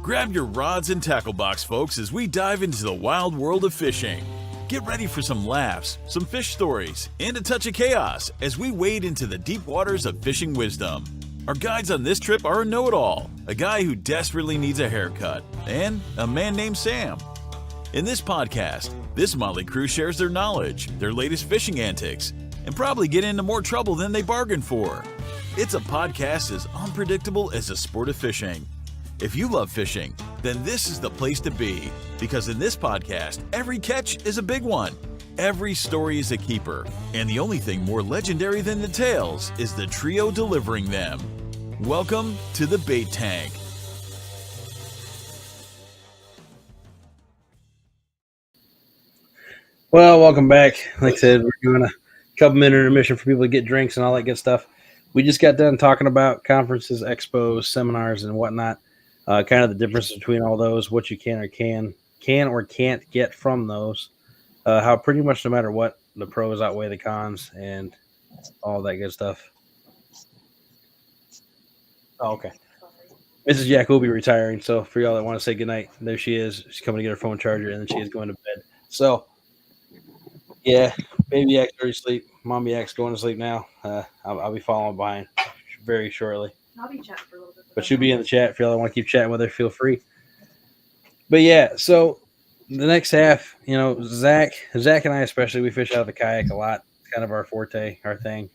Grab your rods and tackle box, folks, as we dive into the wild world of fishing. Get ready for some laughs, some fish stories, and a touch of chaos as we wade into the deep waters of fishing wisdom. Our guides on this trip are a know-it-all, a guy who desperately needs a haircut, and a man named Sam. In this podcast, this motley crew shares their knowledge, their latest fishing antics, and probably get into more trouble than they bargained for. It's a podcast as unpredictable as the sport of fishing. If you love fishing, then this is the place to be, because in this podcast, every catch is a big one. Every story is a keeper, and the only thing more legendary than the tales is the trio delivering them. Welcome to the Bait Tank. Well, welcome back. Like I said, we're doing a couple-minute intermission for people to get drinks and all that good stuff. We just got done talking about conferences, expos, seminars, and whatnot. Kind of the difference between all those, what you can or can't get from those. How pretty much no matter what, the pros outweigh the cons and all that good stuff. Oh, okay. Mrs. Jack will be retiring, so for y'all that want to say goodnight, there she is. She's coming to get her phone charger, and then she is going to bed. So, yeah, baby Yak's already asleep. Mommy Yak's going to sleep now. I'll be following behind very shortly. I'll be chatting for a little bit. But she'll be in the chat if y'all want to keep chatting with her. Feel free. But yeah, so the next half, you know, Zach and I especially, we fish out of the kayak a lot. It's kind of our forte, our thing.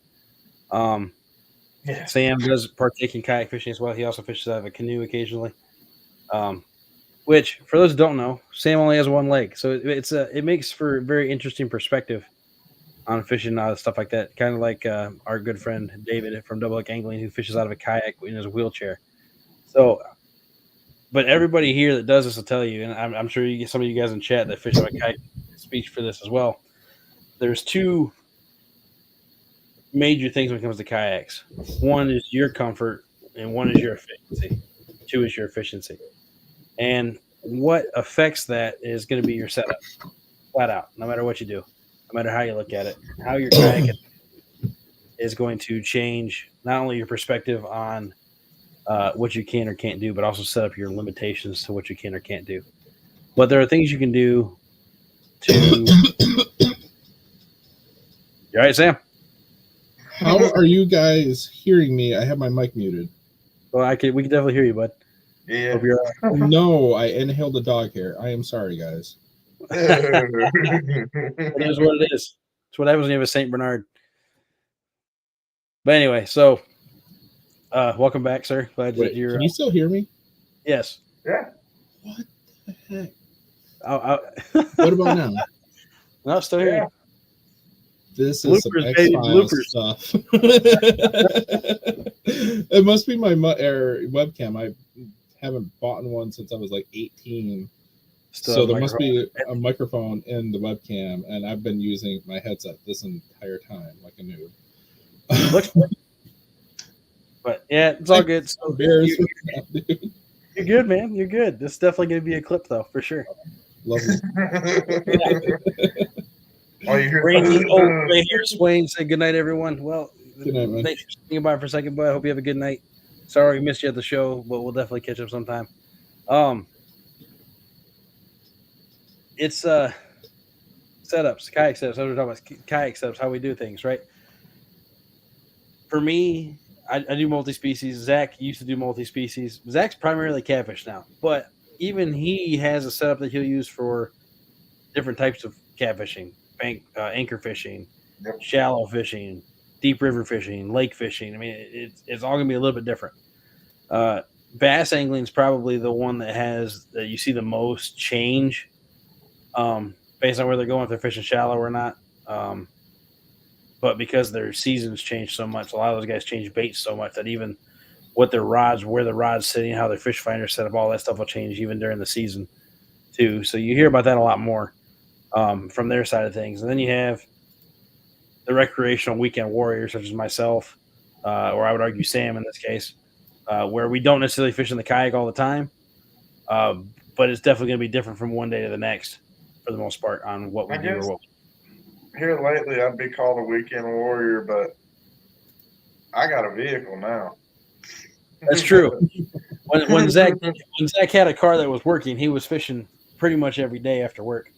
Yeah. Sam does partake in kayak fishing as well. He also fishes out of a canoe occasionally. Which, for those who don't know, Sam only has one leg, so it makes for a very interesting perspective on fishing and stuff like that. Kind of like our good friend David from Double Hook Angling, who fishes out of a kayak in his wheelchair. So, but everybody here that does this will tell you, and I'm sure you get some of you guys in chat that fish out of a kayak speak for this as well. There's two major things when it comes to kayaks. One is your comfort, and one is your efficiency. Two is your efficiency. And what affects that is going to be your setup, flat out, no matter what you do, no matter how you look at it. How your kayak is going to change not only your perspective on what you can or can't do, but also set up your limitations to what you can or can't do. But there are things you can do to. You all right, Sam? How are you guys hearing me? I have my mic muted. Well, we can definitely hear you, bud. Yeah. Hope you're all right. No, I inhaled the dog hair. I am sorry, guys. It is what it is. It's what happens when you have a St. Bernard. But anyway, so welcome back, sir. Glad that Wait, you're. can you still hear me? Yes. Yeah. What the heck? What about now? No, still here. Yeah. This is some Bloopers, baby, X-Files bloopers. stuff. It must be my webcam. I haven't bought one since I was like 18. So there must be a microphone in the webcam, and I've been using my headset this entire time like a noob. But yeah, it's all good. So Embarrassed. you're good, man. You're good. This is definitely going to be a clip, though, for sure. Lovely. Oh, you hear Ray here, Swain. Say good night, everyone. Well, Good night, man. thanks for thinking about it for a second, but I hope you have a good night. Sorry we missed you at the show, but we'll definitely catch up sometime. It's setups, kayak setups. We're talking about kayak setups, how we do things, right? For me, I do multi-species. Zach used to do multi-species. Zach's primarily catfish now, but even he has a setup that he'll use for different types of catfishing, anchor fishing, Yep. shallow fishing, deep river fishing, lake fishing. I mean, it's all gonna be a little bit different. Bass angling is probably the one that you see the most change, based on where they're going, if they're fishing shallow or not. But because their seasons change so much, a lot of those guys change baits so much that even what their rods, where the rod's sitting, how their fish finder set up, all that stuff will change even during the season too. So you hear about that a lot more from their side of things. And then you have the recreational weekend warriors, such as myself, or I would argue Sam in this case, where we don't necessarily fish in the kayak all the time, but it's definitely going to be different from one day to the next for the most part on what we do or what we Here lately, I'd be called a weekend warrior, but I got a vehicle now. That's true. when Zach had a car that was working, he was fishing pretty much every day after work,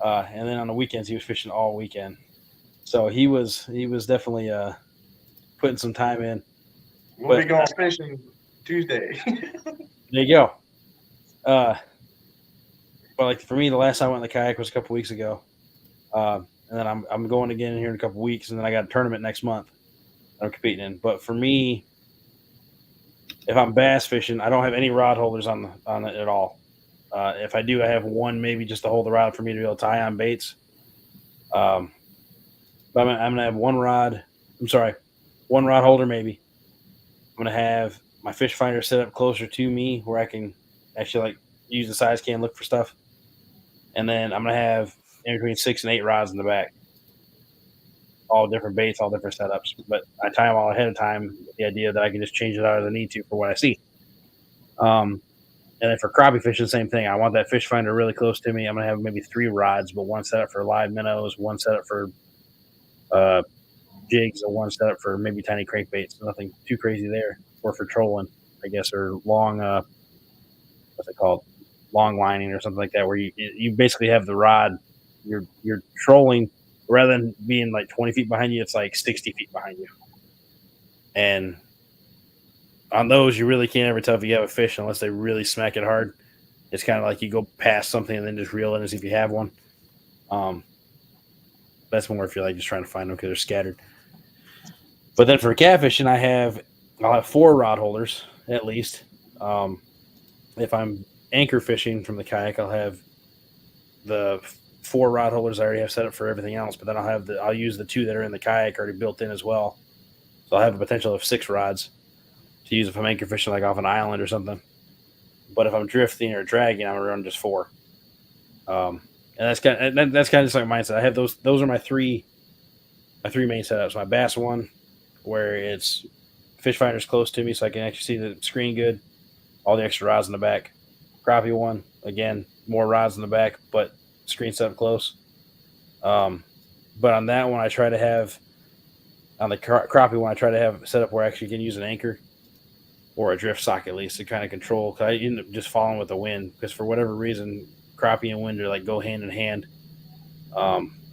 and then on the weekends he was fishing all weekend. So he was definitely putting some time in. We'll be going fishing Tuesday. There you go. But like for me, the last time I went in the kayak was a couple weeks ago, and then I'm going again here in a couple weeks, and then I got a tournament next month that I'm competing in. But for me, if I'm bass fishing, I don't have any rod holders on it at all. If I do, I have one maybe just to hold the rod for me to be able to tie on baits. But I'm gonna have one rod. I'm sorry, one rod holder maybe. I'm gonna have my fish finder set up closer to me where I can actually like use the size can, look for stuff. And then I'm gonna have in between 6 and 8 rods in the back, all different baits, all different setups. But I tie them all ahead of time with the idea that I can just change it out as I need to for what I see. And then for crappie fishing, same thing. I want that fish finder really close to me. I'm gonna have maybe 3 rods, but one set up for live minnows, one set up for jigs, and one set up for maybe tiny crankbaits. Nothing too crazy there, or for trolling, I guess, or long what's it called, long lining or something like that, where you basically have the rod. You're trolling rather than being like 20 feet behind you. It's like 60 feet behind you, and on those you really can't ever tell if you have a fish unless they really smack it hard. It's kind of like you go past something and then just reel in as if you have one. That's more if you're like just trying to find them because they're scattered. But then for catfishing, I'll have 4 rod holders at least. If I'm anchor fishing from the kayak, I'll have the 4 rod holders I already have set up for everything else. But then I'll use the 2 that are in the kayak already built in as well. So I'll have a potential of 6 rods to use if I'm anchor fishing like off an island or something. But if I'm drifting or dragging, I'm gonna run just 4. And that's kind of just like mindset. I have those are my three main setups. My bass one, where it's fish finders close to me so I can actually see the screen good, all the extra rods in the back. Crappie one, again, more rods in the back, but screen set up close. But on that one, I try to have, on the crappie one, I try to have set up where I actually can use an anchor or a drift sock at least to kind of control. Cause I end up just following with the wind because for whatever reason, crappie and wind are like go hand in hand.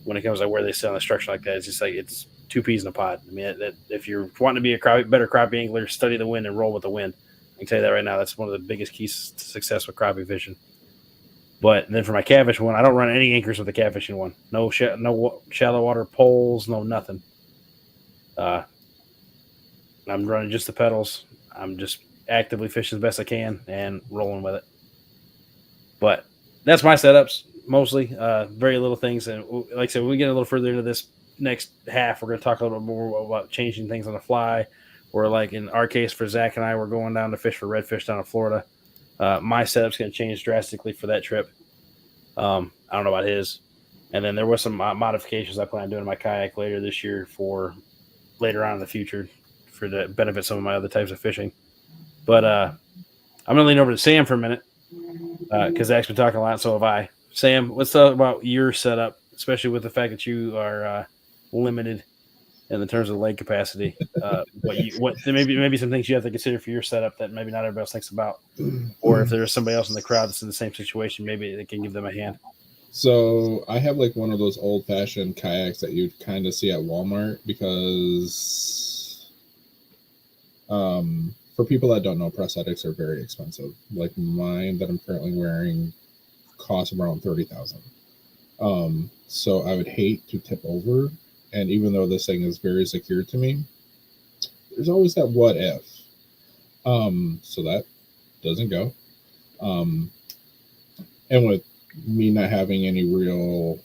When it comes to where they sit on the structure like that, it's just like it's 2 peas in a pod. I mean, if you're wanting to be a better crappie angler, study the wind and roll with the wind. I can tell you that right now. That's one of the biggest keys to success with crappie fishing. But then for my catfish one, I don't run any anchors with the catfishing one. No shallow water poles, no nothing. I'm running just the pedals. I'm just actively fishing as best I can and rolling with it. But that's my setups mostly. Very little things. And like I said, when we get a little further into this next half, we're going to talk a little bit more about changing things on the fly. Or like in our case for Zach and I, we're going down to fish for redfish down in Florida. My setup's going to change drastically for that trip. I don't know about his. And then there was some modifications I plan on doing in my kayak later this year for later on in the future for to benefit some of my other types of fishing. But I'm going to lean over to Sam for a minute because Zach's been talking a lot, and so have I. Sam, let's talk about your setup, especially with the fact that you are limited in the terms of leg capacity. Maybe some things you have to consider for your setup that maybe not everybody else thinks about, or if there's somebody else in the crowd that's in the same situation, maybe they can give them a hand. So I have like one of those old-fashioned kayaks that you'd kind of see at Walmart because for people that don't know, prosthetics are very expensive. Like mine that I'm currently wearing costs around $30,000. So I would hate to tip over. And even though this thing is very secure to me, there's always that what if. So that doesn't go. And with me not having any real,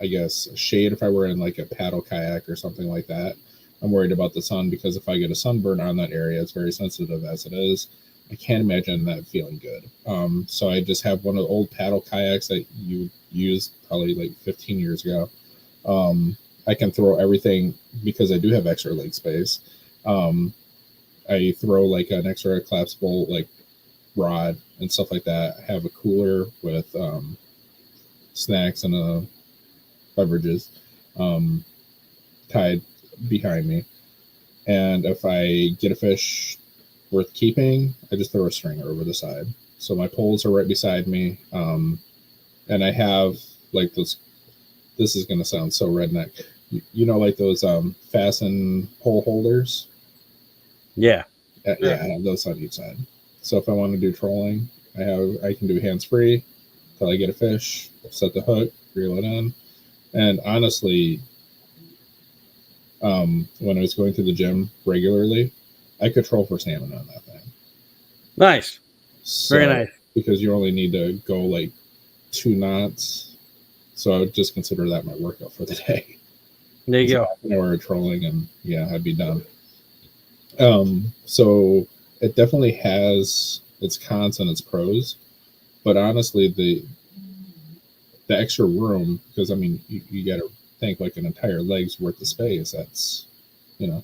I guess, shade if I were in like a paddle kayak or something like that, I'm worried about the sun because if I get a sunburn on that area, it's very sensitive as it is. I can't imagine that feeling good. So I just have one of the old paddle kayaks that you used probably like 15 years ago. I can throw everything because I do have extra leg space. I throw like an extra collapsible like rod and stuff like that. I have a cooler with snacks and beverages tied behind me. And if I get a fish worth keeping, I just throw a stringer over the side. So my poles are right beside me. And I have like those, this is going to sound so redneck. You know, like those fasten pole holders? Yeah. Yeah, I have those on each side. So if I want to do trolling, I can do hands-free till I get a fish, set the hook, reel it in. And honestly, when I was going to the gym regularly, I could troll for salmon on that thing. Nice. So, Very nice. Because you only need to go like 2 knots. So I would just consider that my workout for the day. There you go. Half an hour of trolling and yeah, I'd be done. So it definitely has its cons and its pros, but honestly, the extra room, because I mean, you got to think like an entire leg's worth of space. That's, you know,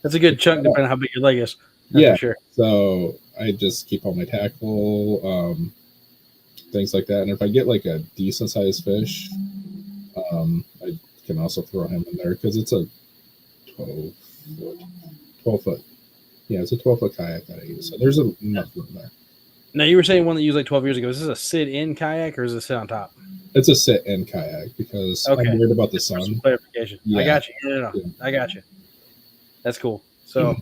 that's a good chunk depending on how big your leg is. Yeah, for sure. So I just keep all my tackle, things like that. And if I get like a decent sized fish, I can also throw him in there because it's a 12 foot. Yeah, it's a 12-foot kayak that I use. So there's enough room there. Now, you were saying one that you used like 12 years ago. Is this a sit-in kayak or is it a sit on top? It's a sit-in kayak because I'm worried about the sun. Some clarification. Yeah. I got you. No. Yeah. I got you. That's cool. So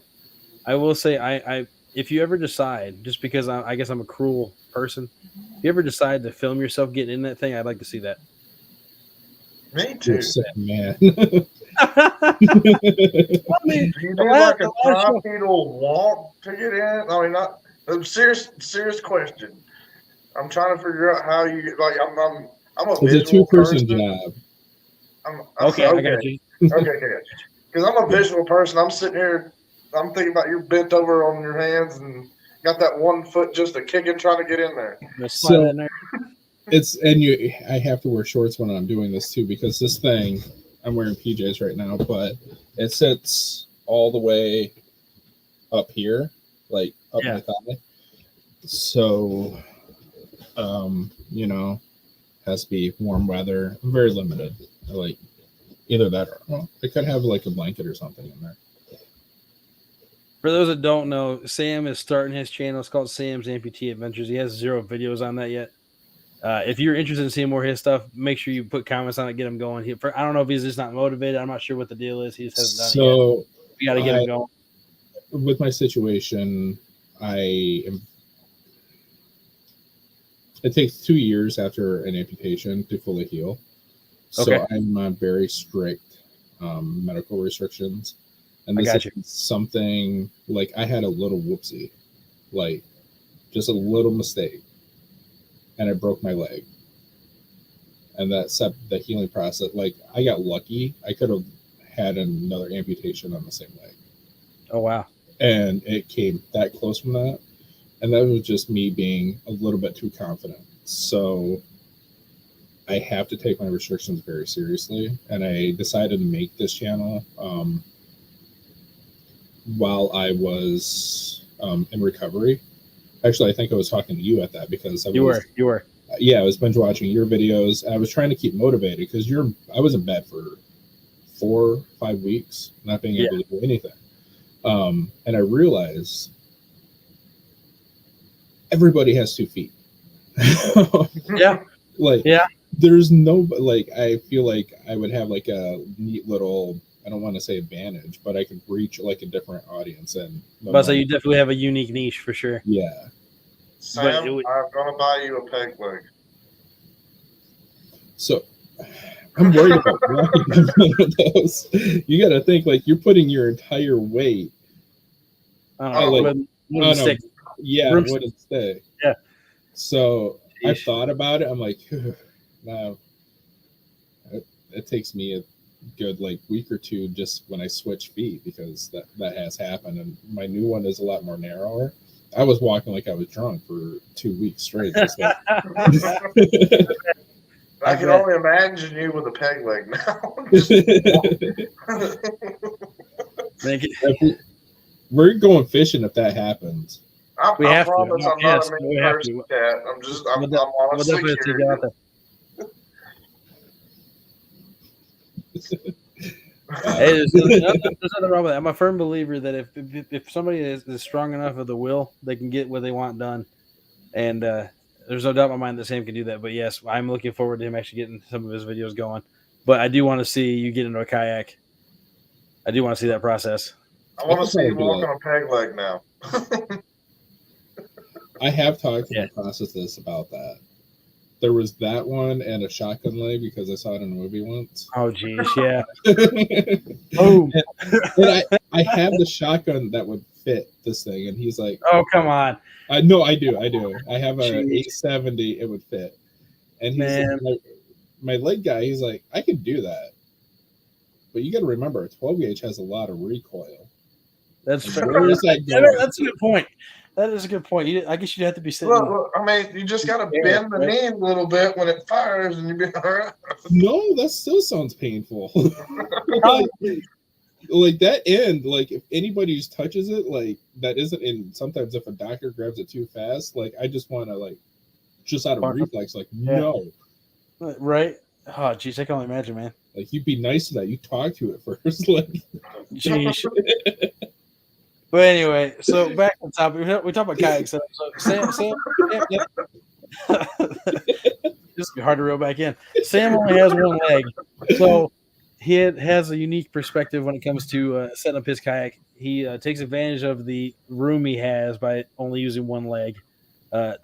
I will say, I if you ever decide, just because I guess I'm a cruel person, if you ever decide to film yourself getting in that thing, I'd like to see that. Me too. You're sick, man. I mean, Do you do like a bipedal walk to get in? I mean, not a serious question. I'm trying to figure out how you like. I'm a It's a visual 2-person person. job. Okay, I got you. Okay. Because I'm a visual person. I'm sitting here. I'm thinking about you bent over on your hands and got that 1 foot just a kicking trying to get in there. So I have to wear shorts when I'm doing this too because this thing, I'm wearing PJs right now, but it sits all the way up here, like up my thigh. So, you know, has to be warm weather. I'm very limited. I like either that or I could have like a blanket or something in there. For those that don't know, Sam is starting his channel. It's called Sam's Amputee Adventures. He has 0 videos on that yet. If you're interested in seeing more of his stuff, make sure you put comments on it, get him going. I don't know if he's just not motivated. I'm not sure what the deal is. He just hasn't done it yet. We got to get him going. With my situation, it takes 2 years after an amputation to fully heal. So I'm on very strict medical restrictions. And this is something like I had a little whoopsie, like just a little mistake, and I broke my leg. And that set the healing process. Like I got lucky. I could have had another amputation on the same leg. Oh, wow. And it came that close from that. And that was just me being a little bit too confident. So I have to take my restrictions very seriously. And I decided to make this channel while I was in recovery. Actually, I think I was talking to you at that because you were. Yeah, I was binge watching your videos. I was trying to keep motivated because I was in bed for 4 or 5 weeks, not being able to do anything. And I realized everybody has 2 feet. There's no, like, I feel like I would have like a neat little, I don't want to say advantage, but I could reach like a different audience. And so you definitely have a unique niche for sure. Yeah. Sam, I'm going to buy you a peg leg. So I'm worried about one of those. You got to think like you're putting your entire weight. Wouldn't stick. Yeah, wouldn't stay. Yeah. So I thought about it. I'm like, no, it takes me a good like week or 2 just when I switch feet because that has happened. And my new one is a lot more narrower. I was walking like I was drunk for 2 weeks straight. Just like, I can only imagine you with a peg leg now. We're going fishing if that happens. I promise I'm not a mean person, Cat. I'm honestly curious. Hey, there's nothing wrong with that. I'm a firm believer that if somebody is strong enough of the will, they can get what they want done. And there's no doubt in my mind that Sam can do that. But yes, I'm looking forward to him actually getting some of his videos going. But I do want to see you get into a kayak. I do want to see that process. I want to see you probably do walk on a peg leg now. I have talked to the process about that. There was that one and a shotgun leg because I saw it in a movie once. Oh, geez, yeah. Boom. And I have the shotgun that would fit this thing, and he's like, "Oh, come on." I do. I have a 870. It would fit, and he's like, my leg guy. He's like, I can do that, but you got to remember, a 12 gauge has a lot of recoil. That's fair. Where is that going? That's a good point. That is a good point. I guess you'd have to be sitting. Well, I mean, you just got to bend the knee a little bit when it fires, and you'll be all right. No, that still sounds painful. Like that end, like if anybody just touches it, like that isn't in. Sometimes if a doctor grabs it too fast, like I just want to like, just out of reflex, like no. Right? Oh, geez, I can only imagine, man. Like you'd be nice to that. You talk to it first, like. Jeez. But anyway, so back to the topic. We talk about kayak setup. So Sam this will be hard to reel back in. Sam only has one leg, so he has a unique perspective when it comes to setting up his kayak. He takes advantage of the room he has by only using one leg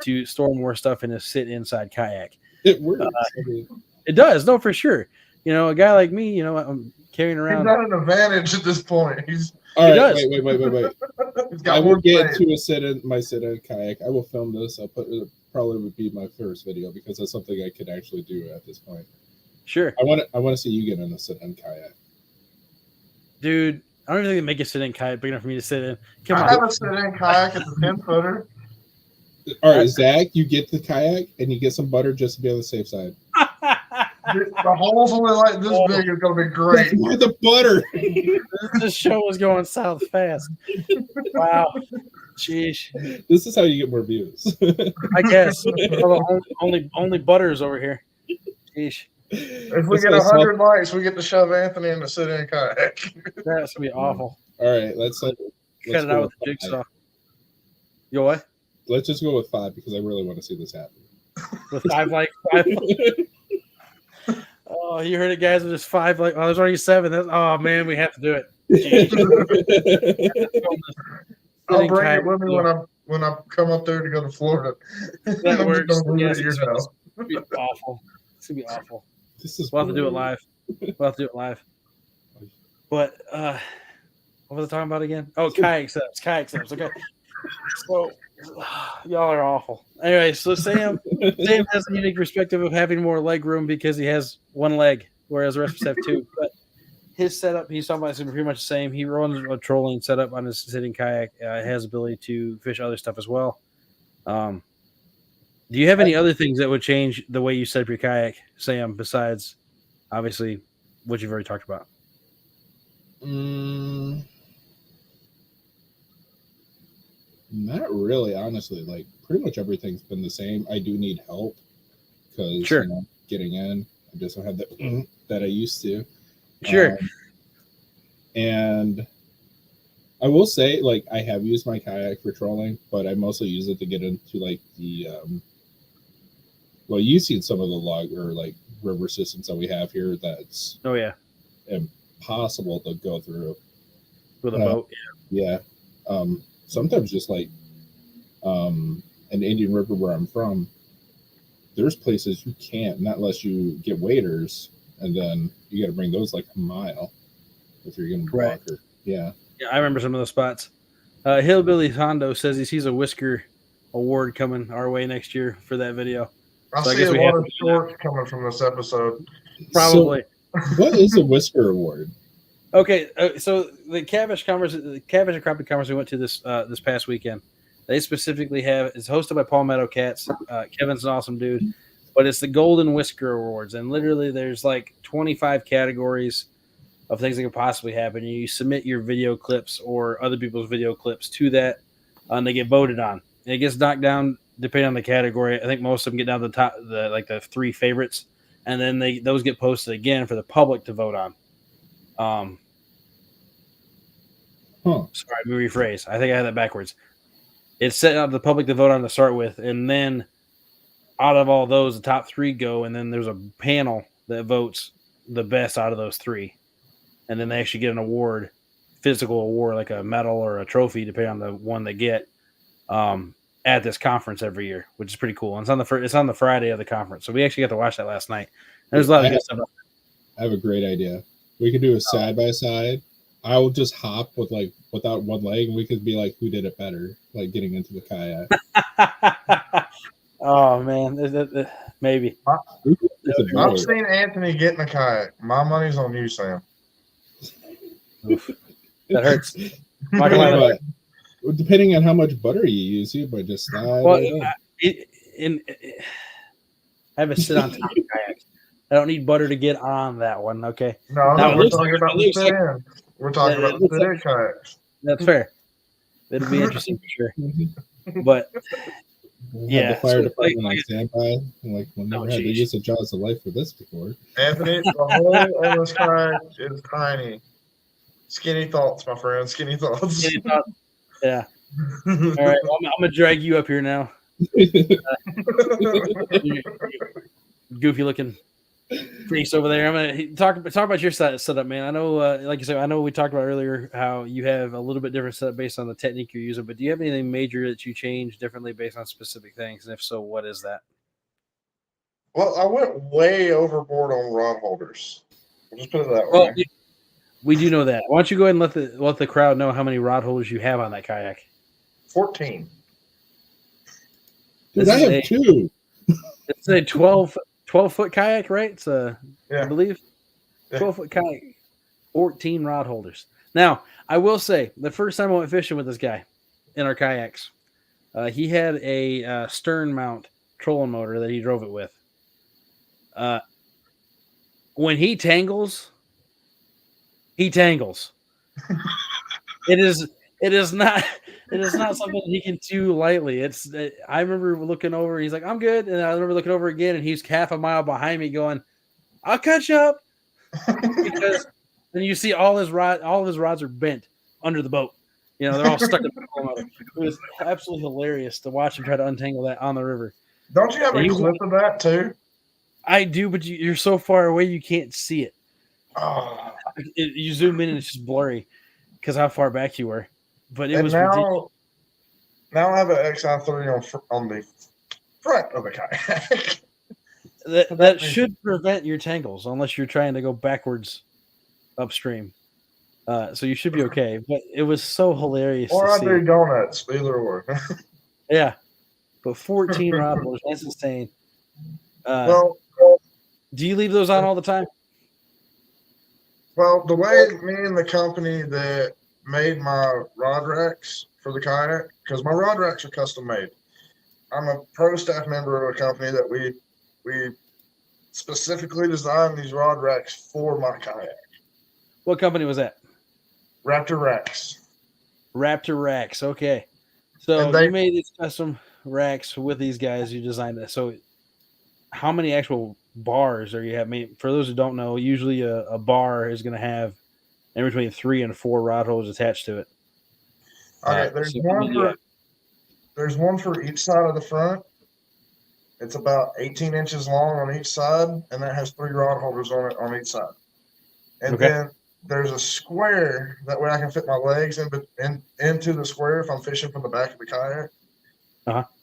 to store more stuff in his sit-inside kayak. It works. It does, no, for sure. You know, a guy like me, you know, I'm carrying around. He's got an advantage at this point. All right, wait. I will get to to my sit-in kayak. I will film this. It probably would be my first video because that's something I could actually do at this point. Sure. I want to see you get in a sit-in kayak. Dude, I don't even think they make a sit-in kayak big enough for me to sit in. Come on. I have a sit-in kayak at the 10-footer. All right, Zach, you get the kayak and you get some butter just to be on the safe side. The hole's only like this big. It's gonna be great. With the butter. This show is going south fast. Wow. Sheesh. This is how you get more views. I guess. Only butters over here. Sheesh. If we get 100 likes, we get to shove Anthony in the sit-in kayak. That's gonna be awful. All right, let's cut it out with the jigsaw. You what? Let's just go with 5 because I really want to see this happen. With 5 likes. Oh, you heard it, guys. There's 5 like. Oh, there's already 7. Oh man, we have to do it. I'll bring it with me when I come up there to go to Florida. That works. Yes, it's gonna be awful. It's gonna be awful. We'll have to do it live. But what was I talking about again? Oh, kayak setups. Okay. So y'all are awful. Anyway, so Sam has a unique perspective of having more leg room because he has one leg, whereas the rest of us have 2. But his setup, he's talking about, is pretty much the same. He runs a trolling setup on his sitting kayak. Has ability to fish other stuff as well. Do you have any other things that would change the way you set up your kayak, Sam, besides obviously what you've already talked about? Not really, honestly. Like pretty much everything's been the same. I do need help because getting in, I just don't have the that I used to. Sure. And I will say, like, I have used my kayak for trolling, but I mostly use it to get into like the well, you've seen some of the log or like river systems that we have here. That's impossible to go through with a boat. Yeah. Sometimes just like an Indian River where I'm from, there's places you can't, not unless you get waders, and then you got to bring those like a mile if you're going to walk. Yeah, I remember some of those spots. Hillbilly Hondo says he sees a Whisker award coming our way next year for that video. I see a lot of shorts coming from this episode. Probably. So, what is a Whisker award? Okay, so the Catfish and Crappie Conference we went to this past weekend, they specifically it's hosted by Paul Meadow Cats. Kevin's an awesome dude, but it's the Golden Whisker Awards, and literally there's like 25 categories of things that could possibly happen. You submit your video clips or other people's video clips to that, and they get voted on. And it gets knocked down depending on the category. I think most of them get down to the top, the 3 favorites, and then those get posted again for the public to vote on. Um, Huh. sorry, let me rephrase. I think I had that backwards. It's set out to the public to vote on to start with, and then out of all those, the top 3 go, and then there's a panel that votes the best out of those 3, and then they actually get an award, physical award, like a medal or a trophy, depending on the one they get, at this conference every year, which is pretty cool. And it's on the Friday of the conference, so we actually got to watch that last night. There's a lot of good stuff. I have a great idea. We could do a side by side. I will just hop without one leg, and we could be like, who did it better? Like getting into the kayak. Oh man, maybe. I've seen Anthony get in a kayak. My money's on you, Sam. Oof. That hurts. Depending on how much butter you use, you might just slide. Well, I have a sit on top of the kayak. I don't need butter to get on that one. Okay. No, we're talking about the sit-in. We're talking about the sit-in kayaks. That's fair. It'll be interesting for sure. But yeah, the fire department on standby. Like, we'll never had to use the jaws of life for this before. Anthony, the whole of this kayak is tiny. Skinny thoughts, my friend. Skinny thoughts. Skinny thoughts. Yeah. All right. Well, I'm gonna drag you up here now. Goofy looking priest over there. I'm gonna talk about your setup, man. I know, like you said, I know we talked about earlier how you have a little bit different setup based on the technique you're using. But do you have anything major that you change differently based on specific things? And if so, what is that? Well, I went way overboard on rod holders. I'll just put it that way. Well, we do know that. Why don't you go ahead and let the crowd know how many rod holders you have on that kayak? 14. Dude, I have 2. It's a 12-foot kayak, right? It's I believe 12-foot kayak, 14 rod holders. Now, I will say, the first time I went fishing with this guy in our kayaks, he had a stern mount trolling motor that he drove it with. When he tangles. It is not something he can do lightly. I remember looking over, he's like, I'm good. And I remember looking over again, and he's half a mile behind me going, I'll catch up. Because then you see all of his rods are bent under the boat. You know, they're all stuck in the motor. It was absolutely hilarious to watch him try to untangle that on the river. Don't you have a clip of that too? I do, but you're so far away you can't see it. Oh. You zoom in and it's just blurry because how far back you were. But it was ridiculous. Now I have an XI3 on the front of the kayak. that should prevent your tangles unless you're trying to go backwards upstream. So you should be okay. But it was so hilarious. Or I do donuts, either or. Yeah. But 14 rod holders, that's insane. Well, do you leave those on all the time? Well, the way me and the company that made my rod racks for the kayak, because my rod racks are custom made. I'm a pro staff member of a company that we specifically designed these rod racks for my kayak. What company was that? Raptor Racks. Raptor Racks. Okay. So you made these custom racks with these guys. You designed it. So how many actual bars are you have? I mean, for those who don't know, usually a bar is going to have in between 3 and 4 rod holders attached to it. Okay, there's one for each side of the front. It's about 18 inches long on each side, and that has 3 rod holders on it on each side. And then there's a square that way I can fit my legs into the square if I'm fishing from the back of the kayak.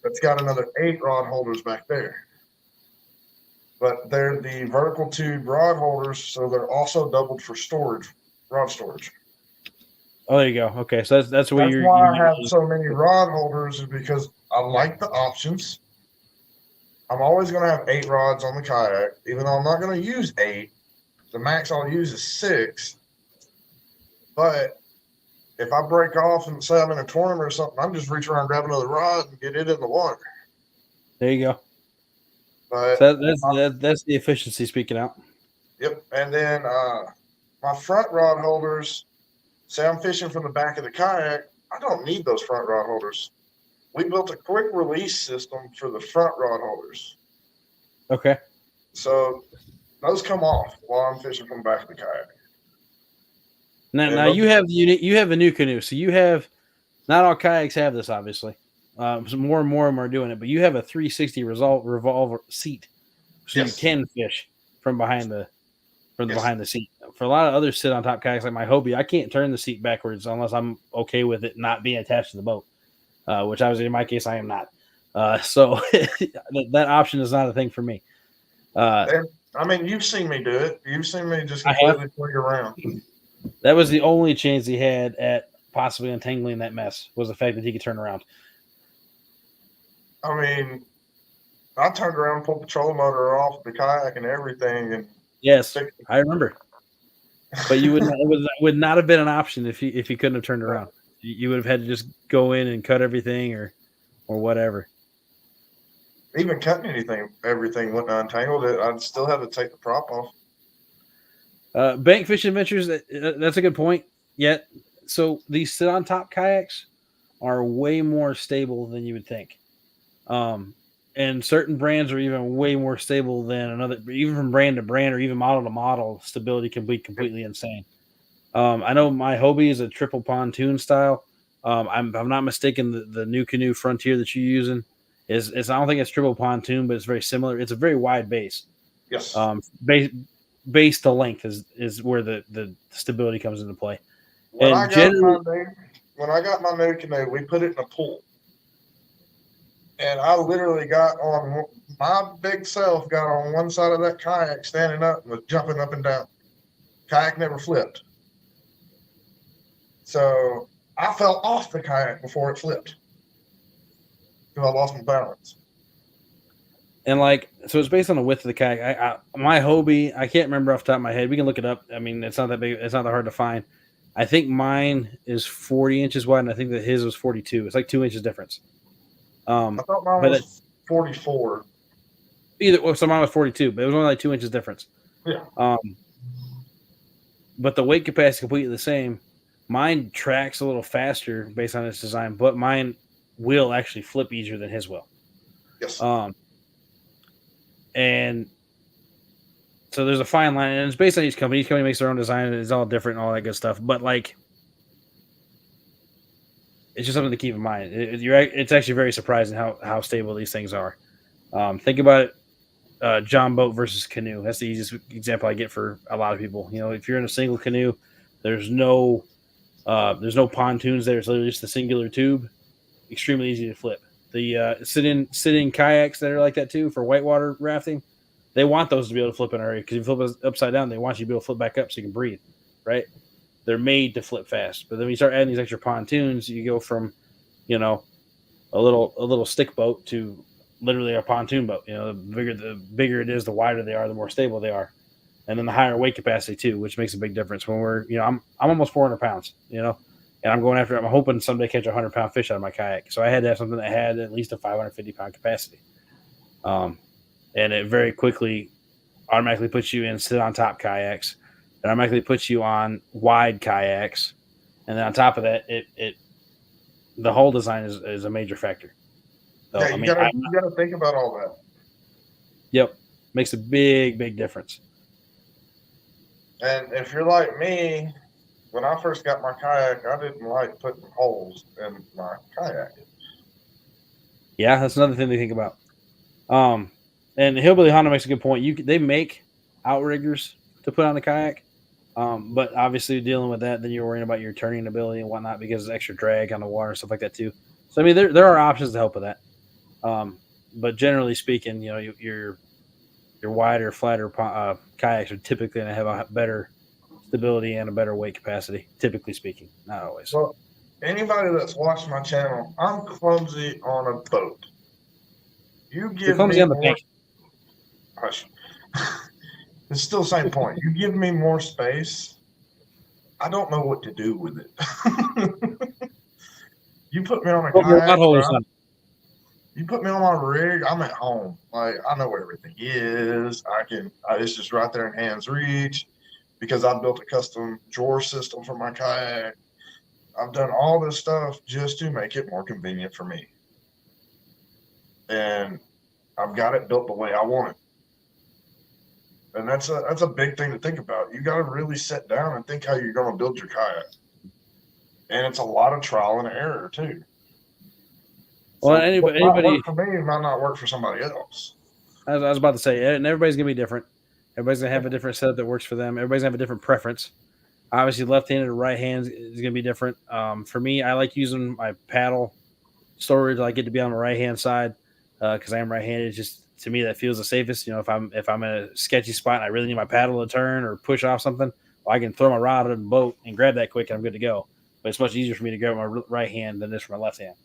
That's got another 8 rod holders back there. But they're the vertical tube rod holders, so they're also doubled for storage, rod storage. Oh, there you go. Okay, so that's where that's why I have so many rod holders, is because I like the options. I'm always going to have 8 rods on the kayak, even though I'm not going to use 8. The max I'll use is 6. But if I break off and say I'm in a tournament or something, I'm just reach around, grab another rod, and get it in the water. There you go. But so that's the efficiency speaking out. Yep. And then my front rod holders, say I'm fishing from the back of the kayak, I don't need those front rod holders. We built a quick release system for the front rod holders. Okay. So those come off while I'm fishing from the back of the kayak. Now you have a new canoe, so you have not all kayaks have this, obviously. So more and more of them are doing it, but you have a 360 revolver seat, so Yes. you can fish from behind the Yes. behind the seat. For a lot of other sit on top kayaks like my Hobie, I can't turn the seat backwards unless I'm okay with it not being attached to the boat, which obviously in my case I am not. So that option is not a thing for me. And, I mean, you've seen me do it. You've seen me just I have. completely swing around. That was the only chance he had at possibly untangling that mess, was the fact that he could turn around. I mean, I turned around, pulled the trolling motor off the kayak and everything, and Yes, I remember. But you would not, it would not have been an option if you couldn't have turned around. You would have had to just go in and cut everything or whatever. even cutting everything wouldn't untangled it. I'd still have to take the prop off. Bank fishing adventures, that's a good point. Yet, so these sit on top kayaks are way more stable than you would think. And certain brands are even way more stable than another, even from brand to brand or even model to model. Stability can be completely insane. I know my Hobie is a triple pontoon style. I'm not mistaken. The new canoe Frontier that you're using is I don't think it's triple pontoon, but it's very similar. It's a very wide base. Yes. Base to length is where the stability comes into play. When I got my new canoe, we put it in a pool. And I literally got on my big self, got on one side of that kayak standing up and was jumping up and down. Kayak never flipped. So I fell off the kayak before it flipped because I lost my balance. And so it's based on the width of the kayak. My Hobie, I can't remember off the top of my head. We can look it up. I mean, it's not that big. It's not that hard to find. I think mine is 40 inches wide, and I think that his was 42. It's like 2 inches difference. I thought mine was 44. So mine was 42, but it was only like 2 inches difference. Yeah. But the weight capacity is completely the same. Mine tracks a little faster based on its design, but mine will actually flip easier than his will. Yes. And so there's a fine line, and it's based on each company. Each company makes their own design, and it's all different and all that good stuff. But it's just something to keep in mind. It's actually very surprising how stable these things are. Think about it, John boat versus canoe. That's the easiest example I get for a lot of people. If you're in a single canoe, there's no pontoons there. It's literally just a singular tube. Extremely easy to flip. The sit-in kayaks that are like that too for whitewater rafting, they want those to be able to flip in a hurry, because if you flip it upside down, they want you to be able to flip back up so you can breathe, right? They're made to flip fast. But then when you start adding these extra pontoons, you go from, a little stick boat to literally a pontoon boat. The bigger it is, the wider they are, the more stable they are, and then the higher weight capacity too, which makes a big difference. When we're, I'm almost 400 pounds, and I'm hoping someday catch a 100-pound fish out of my kayak. So I had to have something that had at least a 550-pound capacity. And it very quickly automatically puts you in sit on top kayaks. It automatically puts you on wide kayaks. And then on top of that, the whole design is a major factor. So, yeah, you gotta think about all that. Yep. Makes a big, big difference. And if you're like me, when I first got my kayak, I didn't like putting holes in my kayak. Yeah, that's another thing to think about. And Hillbilly Honda makes a good point. They make outriggers to put on the kayak, but obviously dealing with that, then you're worrying about your turning ability and whatnot because of extra drag on the water and stuff like that too. So I mean, there are options to help with that. But generally speaking, your wider, flatter kayaks are typically going to have a better stability and a better weight capacity. Typically speaking, not always. Well, anybody that's watched my channel, I'm clumsy on a boat. You give me more. Hush. It's still the same point. You give me more space, I don't know what to do with it. You put me on a kayak. You put me on my rig, I'm at home. Like, I know where everything is. It's just right there in hand's reach because I built a custom drawer system for my kayak. I've done all this stuff just to make it more convenient for me. And I've got it built the way I want it. And that's a big thing to think about. You got to really sit down and think how you're going to build your kayak. And it's a lot of trial and error too. Well, So anybody, what might work for me might not work for somebody else. I was about to say, and everybody's gonna be different. Everybody's gonna have a different setup that works for them. Everybody's gonna have a different preference. Obviously, left-handed or right-hand is gonna be different. For me, I like using my paddle storage. I get to be on the right-hand side because I am right-handed. It's just to me that feels the safest. You know, if I'm in a sketchy spot and I really need my paddle to turn or push off something, well, I can throw my rod in the boat and grab that quick, and I'm good to go. But it's much easier for me to grab my right hand than it is for my left hand.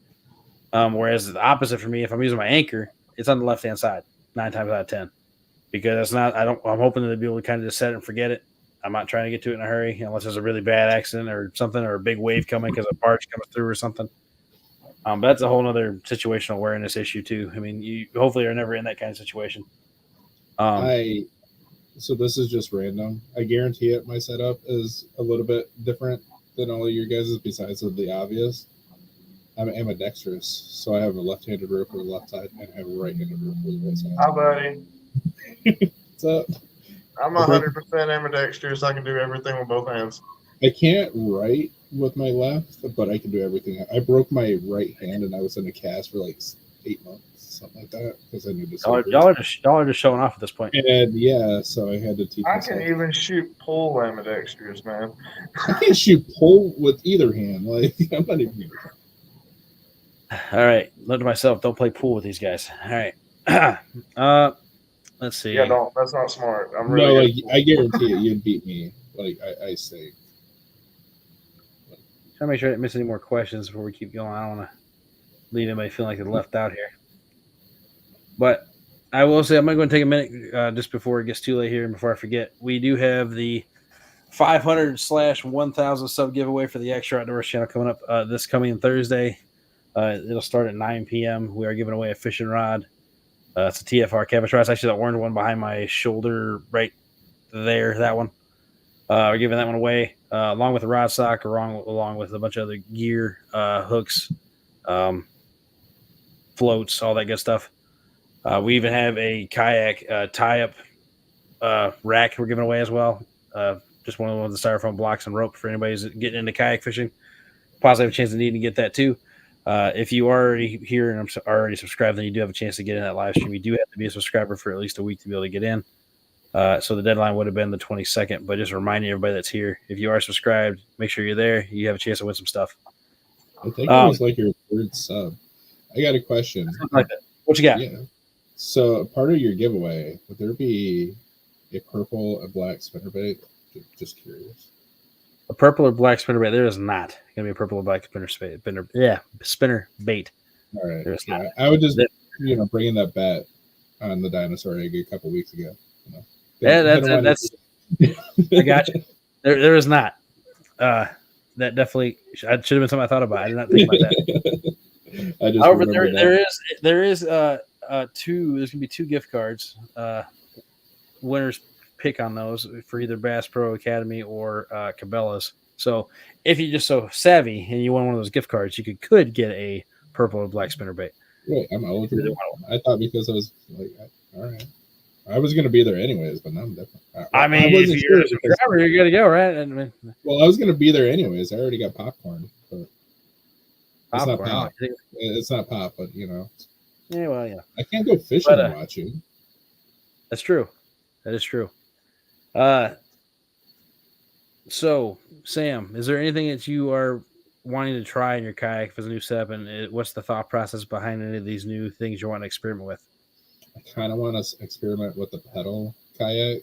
Whereas the opposite for me, if I'm using my anchor, it's on the left-hand side 9 times out of 10 because it's not. I'm hoping to be able to kind of just set it and forget it. I'm not trying to get to it in a hurry unless there's a really bad accident or something or a big wave coming because a barge comes through or something. But that's a whole other situational awareness issue too. I mean, you hopefully are never in that kind of situation. So this is just random. I guarantee it. My setup is a little bit different than all of your guys's besides of the obvious. I'm ambidextrous, so I have a left-handed rope for the left side and I have a right-handed rope for the right side. Hi, buddy. What's up? I'm 100% ambidextrous. I can do everything with both hands. I can't write with my left, but I can do everything. I broke my right hand and I was in a cast for like 8 months, something like that, because I knew this. Y'all are just showing off at this point. And yeah, so I had to teach myself. I can even shoot pole ambidextrous, man. I can't shoot pole with either hand. Like I'm not even. All right, note to myself: don't play pool with these guys. All right, let's see. Yeah, don't. That's not smart. I'm No, really. like I guarantee it, you'd beat me. Like I say. Trying to make sure I didn't miss any more questions before we keep going. I don't want to leave anybody feeling like they're left out here. But I will say I'm going to take a minute just before it gets too late here and before I forget. We do have the 500/1000 sub giveaway for the YakShore Outdoors channel coming up this coming Thursday. It'll start at 9 p.m. We are giving away a fishing rod. It's a TFR Catfish rod. It's actually that orange one behind my shoulder right there, that one. We're giving that one away along with a rod sock, along with a bunch of other gear, hooks, floats, all that good stuff. We even have a kayak tie-up rack we're giving away as well. Just one of the styrofoam blocks and rope for anybody who's getting into kayak fishing. Possibly have a chance to need to get that too. If you are already here and are already subscribed, then you do have a chance to get in that live stream. You do have to be a subscriber for at least a week to be able to get in. So the deadline would have been the 22nd, but just reminding everybody that's here, if you are subscribed, make sure you're there. You have a chance to win some stuff. I think it was like your third sub. I got a question. Like that. What you got? Yeah. So part of your giveaway, would there be a purple and black spinnerbait? Just curious. A purple or black spinner bait? There is not going to be a purple or black spinner bait. All right. There is not. I would just, bringing that bet on the dinosaur egg a couple weeks ago. Yeah, that's I got you. There is not. That definitely should have been something I thought about. I did not think about that. However, there is two. There's gonna be 2 gift cards. Winners pick on those for either Bass Pro Academy or Cabela's. So if you're just so savvy and you want one of those gift cards, you could get a purple or black spinnerbait. Wait, I'm eligible. I thought because I was like, all right. I was going to be there anyways, but now I'm different. I mean, if you're a subscriber, you're good to go, right? Well, I was going to be there anyways. I already got popcorn. But it's not pop. Oh, it's not pop, but Yeah, well, yeah. I can't go fishing and watch you. That's true. That is true. So, Sam, is there anything that you are wanting to try in your kayak for the new setup, and what's the thought process behind any of these new things you want to experiment with? I kind of want to experiment with the pedal kayak.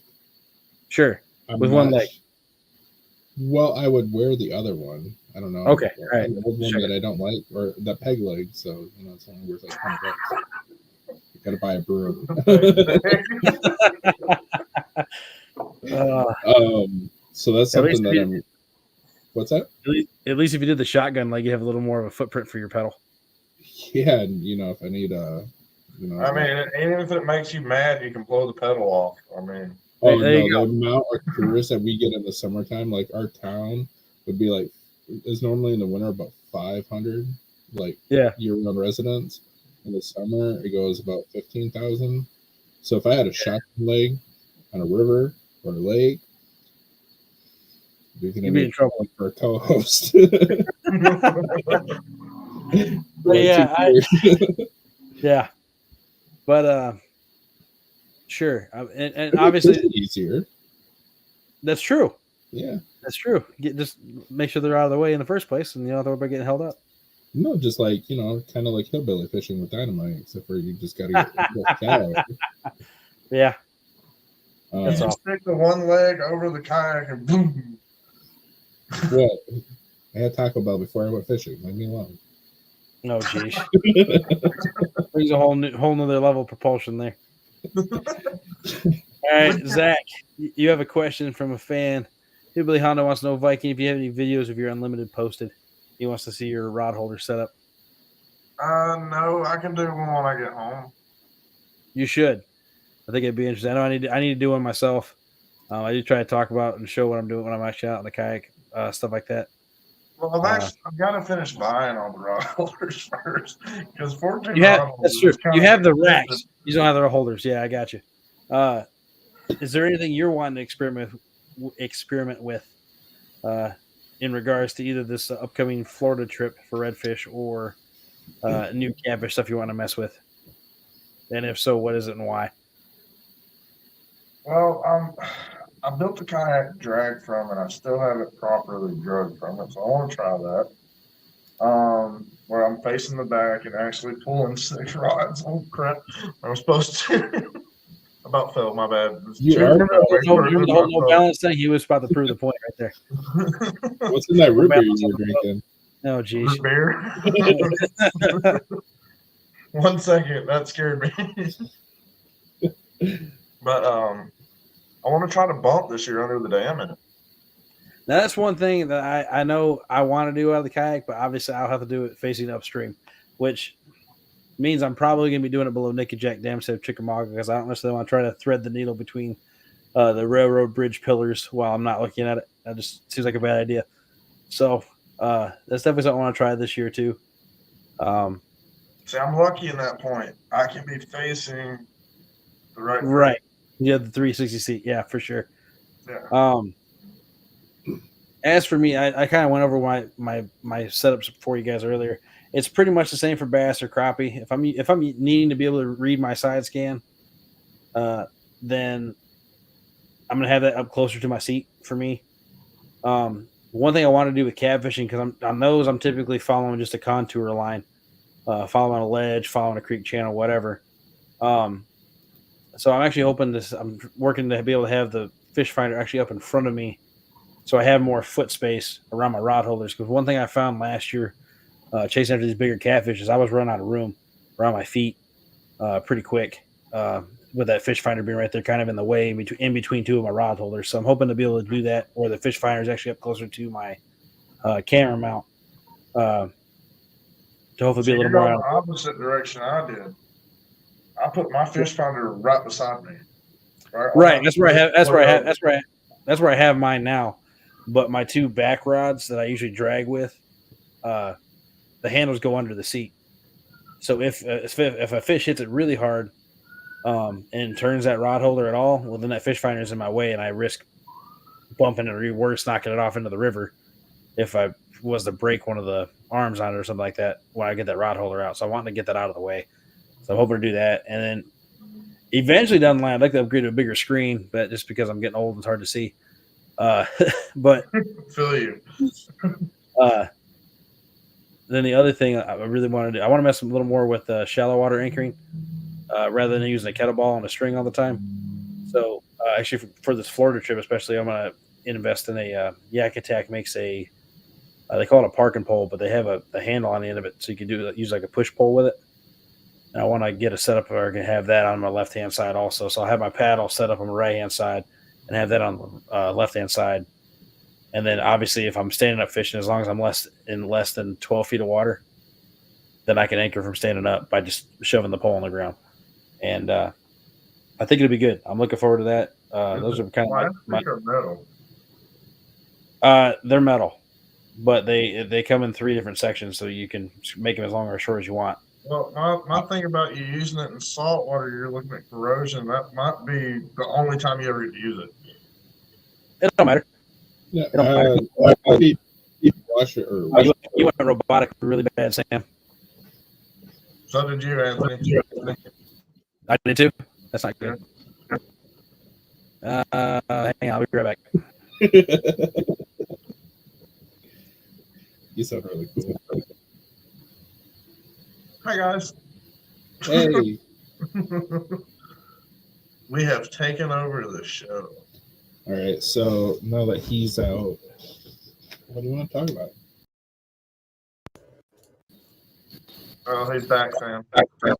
Sure. With one leg. Well, I would wear the other one. I don't know. Okay. All right. The one that I don't like, or the peg leg. So, it's only worth like $20. You got to buy a broom. So that's something that I'm. What's that? At least if you did the shotgun leg, you have a little more of a footprint for your pedal. Yeah, and if I need I mean, even if it makes you mad, you can blow the pedal off. I mean, the amount of tourists that we get in the summertime, like our town would be like, is normally in the winter about 500, year-round residents. In the summer, it goes about 15,000. So if I had a shotgun leg, on a river or a lake, we can You'd be in trouble. for a co-host. But yeah, but sure, and obviously easier. That's true. Yeah, that's true. Just make sure they're out of the way in the first place, and you don't have to worry about getting held up. No, just like kind of like hillbilly fishing with dynamite, except for you just got to get shallow. Yeah, you just stick the one leg over the kayak and boom. What? I had Taco Bell before I went fishing. Leave me alone. Oh, geez. Brings a whole nother level of propulsion there. All right, Zach, you have a question from a fan. Hillbilly Honda wants to know, Viking, if you have any videos of your unlimited posted. He wants to see your rod holder setup. No, I can do one when I get home. You should. I think it'd be interesting. I know I need to do one myself. I do try to talk about and show what I'm doing when I'm actually out on the kayak, stuff like that. Well, I've got to finish buying all the rod holders first, because 14 that's true. You have the racks. You don't have the holders. Yeah, I got you. Is there anything you're wanting to experiment with in regards to either this upcoming Florida trip for redfish or new catfish stuff you want to mess with? And if so, what is it and why? Well, I built the kayak drag from it. I still haven't properly drugged from it, so I want to try that. Where I'm facing the back and actually pulling 6 rods. Oh crap! I was supposed to. About fell. My bad. Remember the whole no balance thing? He was about to prove the point right there. What's in that root beer you were drinking? Oh, geez. Root beer. 1 second, that scared me. But I want to try to bump this year under the dam in it. Now, that's one thing that I know I want to do out of the kayak, but obviously I'll have to do it facing upstream, which means I'm probably going to be doing it below Nickajack Dam instead of Chickamauga, because I don't necessarily want to try to thread the needle between the railroad bridge pillars while I'm not looking at it. That just seems like a bad idea. So that's definitely something I want to try this year too. See, I'm lucky in that point. I can be facing the right. Right. Yeah, the 360 seat. Yeah, for sure. Yeah. As for me, I kind of went over my setups for you guys earlier. It's pretty much the same for bass or crappie. If I'm needing to be able to read my side scan, then I'm gonna have that up closer to my seat for me. One thing I want to do with catfishing, because on those I'm typically following just a contour line, following a ledge, following a creek channel, whatever. So I'm actually I'm working to be able to have the fish finder actually up in front of me, so I have more foot space around my rod holders. Because one thing I found last year, chasing after these bigger catfish, is I was running out of room around my feet pretty quick, with that fish finder being right there kind of in the way in between 2 of my rod holders. So I'm hoping to be able to do that where the fish finder is actually up closer to my camera mount, to hopefully be a little more the opposite direction I did. I put my fish finder right beside me. Right. That's where I have mine now. But my 2 back rods that I usually drag with, the handles go under the seat. So if a fish hits it really hard, and turns that rod holder at all, well, then that fish finder is in my way, and I risk bumping it or worse, knocking it off into the river if I was to break one of the arms on it or something like that when I get that rod holder out. So I want to get that out of the way. So I'm hoping to do that. And then eventually down the line, I'd like to upgrade to a bigger screen, but just because I'm getting old, it's hard to see. But feel you. Then the other thing I really want to do, I want to mess a little more with shallow water anchoring, rather than using a kettleball and a string all the time. So actually for this Florida trip, especially, I'm going to invest in a Yak Attack makes a, they call it a parking pole, but they have a handle on the end of it. So you can use like a push pole with it. And I want to get a setup where I can have that on my left-hand side also. So I'll have my paddle set up on my right-hand side and have that on the left-hand side. And then obviously if I'm standing up fishing, as long as I'm less than 12 feet of water, then I can anchor from standing up by just shoving the pole on the ground. And I think it'll be good. I'm looking forward to that. Those are kind of metal. They're metal, but they come in 3 different sections, so you can make them as long or as short as you want. Well, my thing about you using it in salt water, you're looking at corrosion. That might be the only time you ever use it. It don't matter. Yeah, It don't matter. I need to wash it or You went robotic really bad, Sam. So did you, Anthony. I did too. That's not good. Hang on, I'll be right back. You sound really cool. Hi, guys. Hey, We have taken over the show. all right. So now that he's out, what do you want to talk about? Oh, he's back, Sam. Am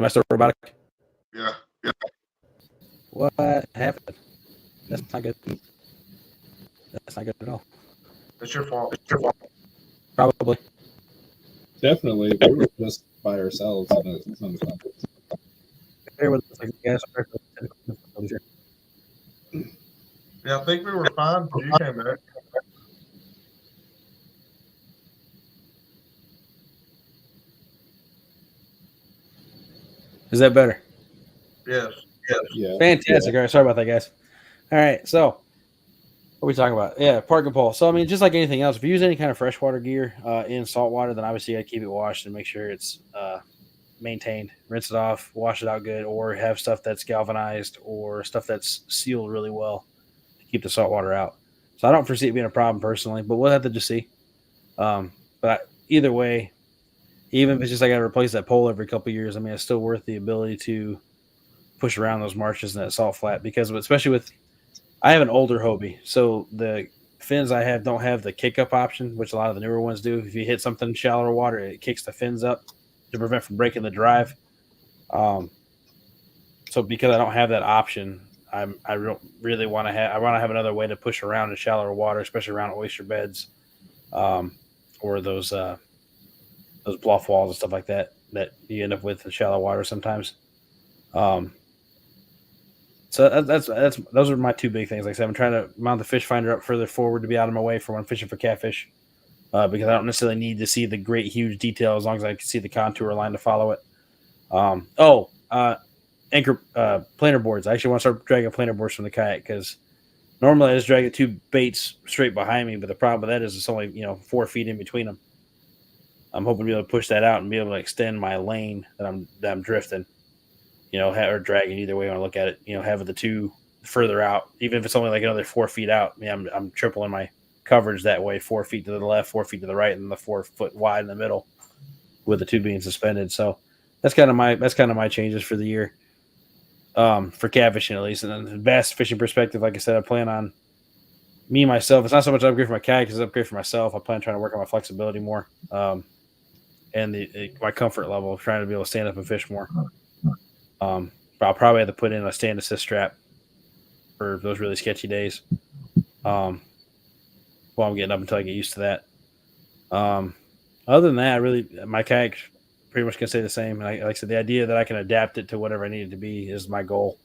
I still robotic? Yeah. What happened? That's not good. That's not good at all. It's your fault. Probably. Definitely, we were just by ourselves on the conference. Bear with us, guys. Yeah, I think we were fine till you came back. Is that better? Yes. Yeah. Fantastic. All right, sorry about that, guys. All right, so what are we talking about? Yeah, park and pole. So I mean, just like anything else, if you use any kind of freshwater gear in saltwater, then obviously you got to keep it washed and make sure it's maintained. Rinse it off, wash it out good, or have stuff that's galvanized or stuff that's sealed really well to keep the salt water out. So I don't foresee it being a problem personally, but we'll have to just see. But either way, even if it's just I got to replace that pole every couple of years, I mean, it's still worth the ability to push around those marshes and that salt flat because especially with I have an older Hobie, so the fins I have don't have the kick up option, which a lot of the newer ones do. If you hit something in shallower water, it kicks the fins up to prevent from breaking the drive. So because I don't have that option, I don't really want to have. I want to have another way to push around in shallower water, especially around oyster beds, or those bluff walls and stuff like that you end up with in shallow water sometimes. So that's those are my two big things. Like I said, I'm trying to mount the fish finder up further forward to be out of my way for when I'm fishing for catfish, because I don't necessarily need to see the great huge detail as long as I can see the contour line to follow it. Anchor planer boards. I actually want to start dragging planer boards from the kayak because normally I just drag the two baits straight behind me, but the problem with that is it's only 4 feet in between them. I'm hoping to be able to push that out and be able to extend my lane that I'm drifting. Or dragging either way when I look at it, having the two further out, even if it's only like another 4 feet out. I mean, I'm tripling my coverage that way, 4 feet to the left, 4 feet to the right, and the 4 foot wide in the middle with the two being suspended. So that's kind of my changes for the year, for catfishing at least. And then the bass fishing perspective, like I said, I plan on myself. It's not so much an upgrade for my kayak, it's an upgrade for myself. I plan on trying to work on my flexibility more, and my comfort level of trying to be able to stand up and fish more. But I'll probably have to put in a stand assist strap for those really sketchy days. While I'm getting up until I get used to that. Other than that, my kayak pretty much can stay the same. And like I said, the idea that I can adapt it to whatever I need it to be is my goal.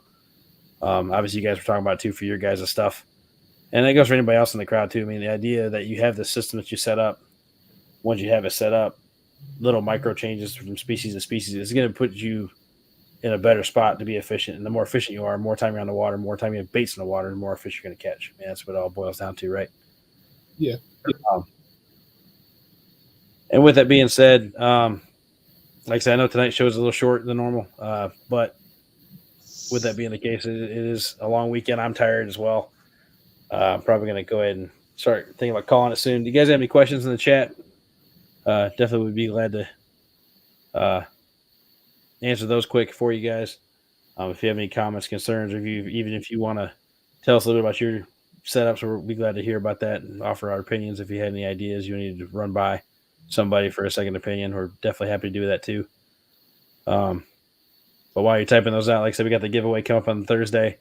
Obviously, you guys were talking about it too for your guys' stuff, and that goes for anybody else in the crowd too. I mean, the idea that you have the system that you set up, once you have it set up, little micro changes from species to species is going to put you in a better spot to be efficient. And the more efficient you are, more time you're on the water, more time you have baits in the water, the more fish you're going to catch. I mean, that's what it all boils down to, right? Yeah. And with that being said, like I said, I know tonight's show is a little short than normal, but with that being the case, it is a long weekend. I'm tired as well. I'm probably going to go ahead and start thinking about calling it soon. Do you guys have any questions in the chat? Definitely would be glad to answer those quick for you guys. If you have any comments, concerns, or even if you want to tell us a little bit about your setups, we'll be glad to hear about that and offer our opinions. If you had any ideas you need to run by somebody for a second opinion, we're definitely happy to do that too. But while you're typing those out, like I said, we got the giveaway coming up on Thursday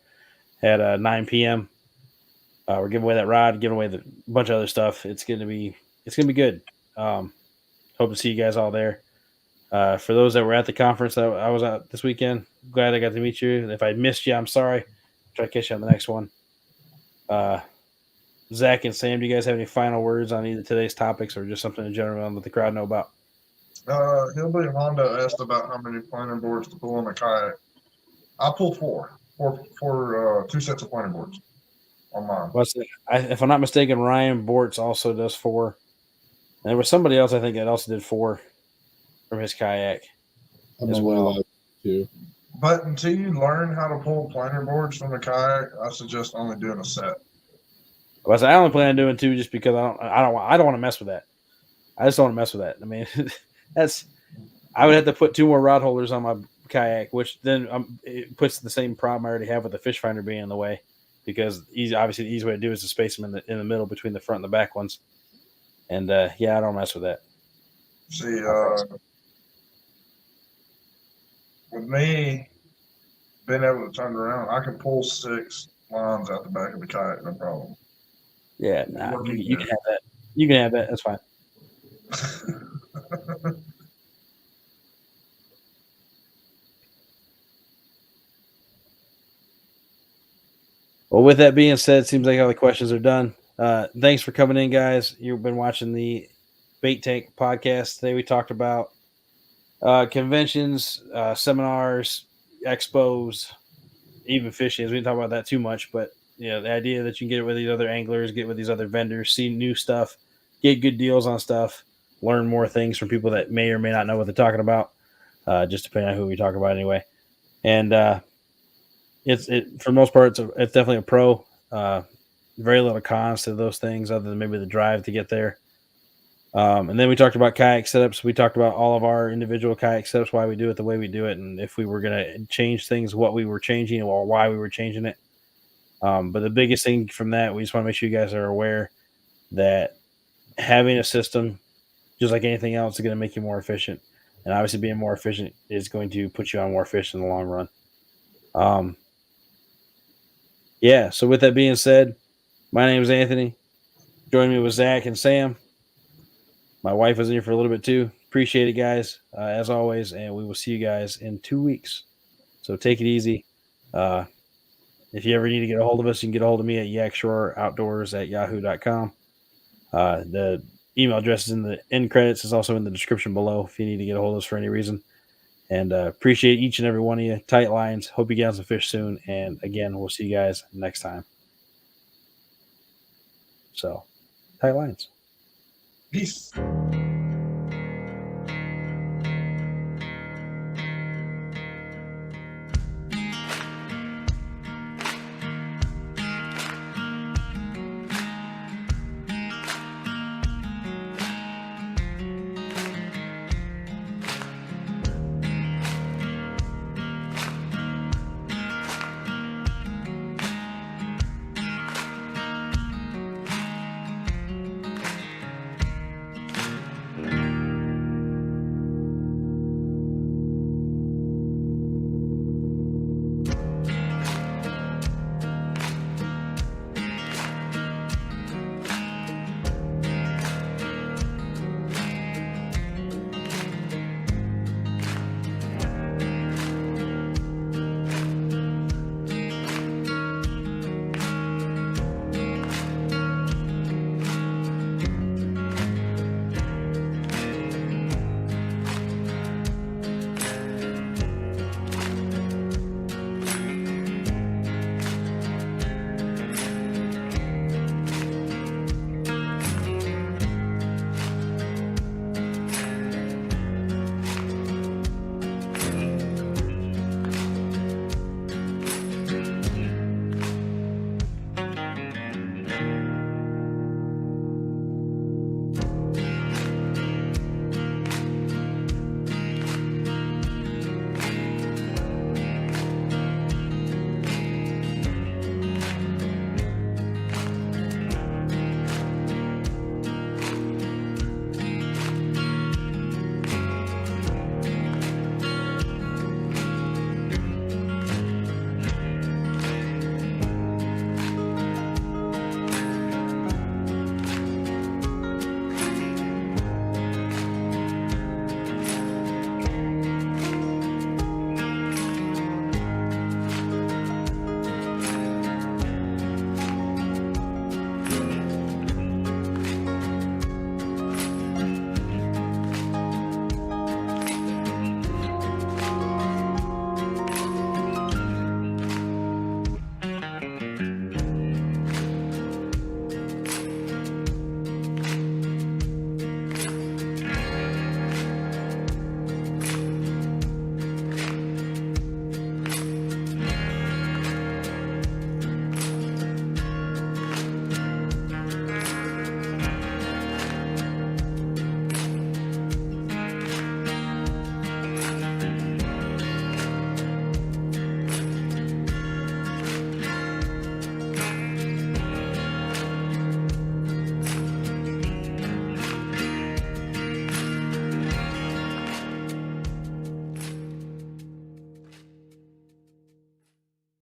at 9 p.m. We're giving away that rod, giving away a bunch of other stuff. It's gonna be good. Hope to see you guys all there. For those that were at the conference, I was out this weekend. Glad I got to meet you. If I missed you, I'm sorry. Try to catch you on the next one. Zach and Sam, do you guys have any final words on either today's topics or just something in general that the crowd know about? Hillbilly Hondo asked about how many planer boards to pull on a kayak. I pull four, 2 sets of planer boards on mine. If I'm not mistaken, Ryan Bortz also does 4. And there was somebody else I think that also did 4 from his kayak. I'm As only well. allowed 2. But until you learn how to pull planer boards from a kayak, I suggest only doing a set. But I only plan on doing 2 just because I don't want to mess with that. I just don't want to mess with that. I mean, I would have to put 2 more rod holders on my kayak, which then it puts the same problem I already have with the fish finder being in the way, because obviously the easy way to do is to space them in the middle between the front and the back ones. And yeah, I don't mess with that. See, with me being able to turn around, I can pull 6 lines out the back of the kayak, no problem. Yeah, nah, you can have that. You can have that. That's fine. Well, with that being said, it seems like all the questions are done. Thanks for coming in, guys. You've been watching the Bait Tank podcast. Today we talked about conventions, seminars, expos, even fishing. We didn't talk about that too much, but the idea that you can get it with these other anglers, get with these other vendors, see new stuff, get good deals on stuff, learn more things from people that may or may not know what they're talking about, just depending on who we talk about anyway. And it's for the most part, it's definitely a pro. Very little cons to those things other than maybe the drive to get there. And then we talked about kayak setups. We talked about all of our individual kayak setups, why we do it the way we do it, and if we were going to change things, what we were changing or why we were changing it. But the biggest thing from that, we just want to make sure you guys are aware that having a system, just like anything else, is going to make you more efficient. And obviously being more efficient is going to put you on more fish in the long run. Yeah, so with that being said, my name is Anthony. Joining me with Zach and Sam. My wife was in here for a little bit too. Appreciate it, guys, as always. And we will see you guys in 2 weeks. So take it easy. If you ever need to get a hold of us, you can get a hold of me at YakShore Outdoors at yahoo.com. The email address is in the end credits. It's also in the description below if you need to get a hold of us for any reason. And appreciate each and every one of you. Tight lines. Hope you get on some fish soon. And again, we'll see you guys next time. So, tight lines. Peace.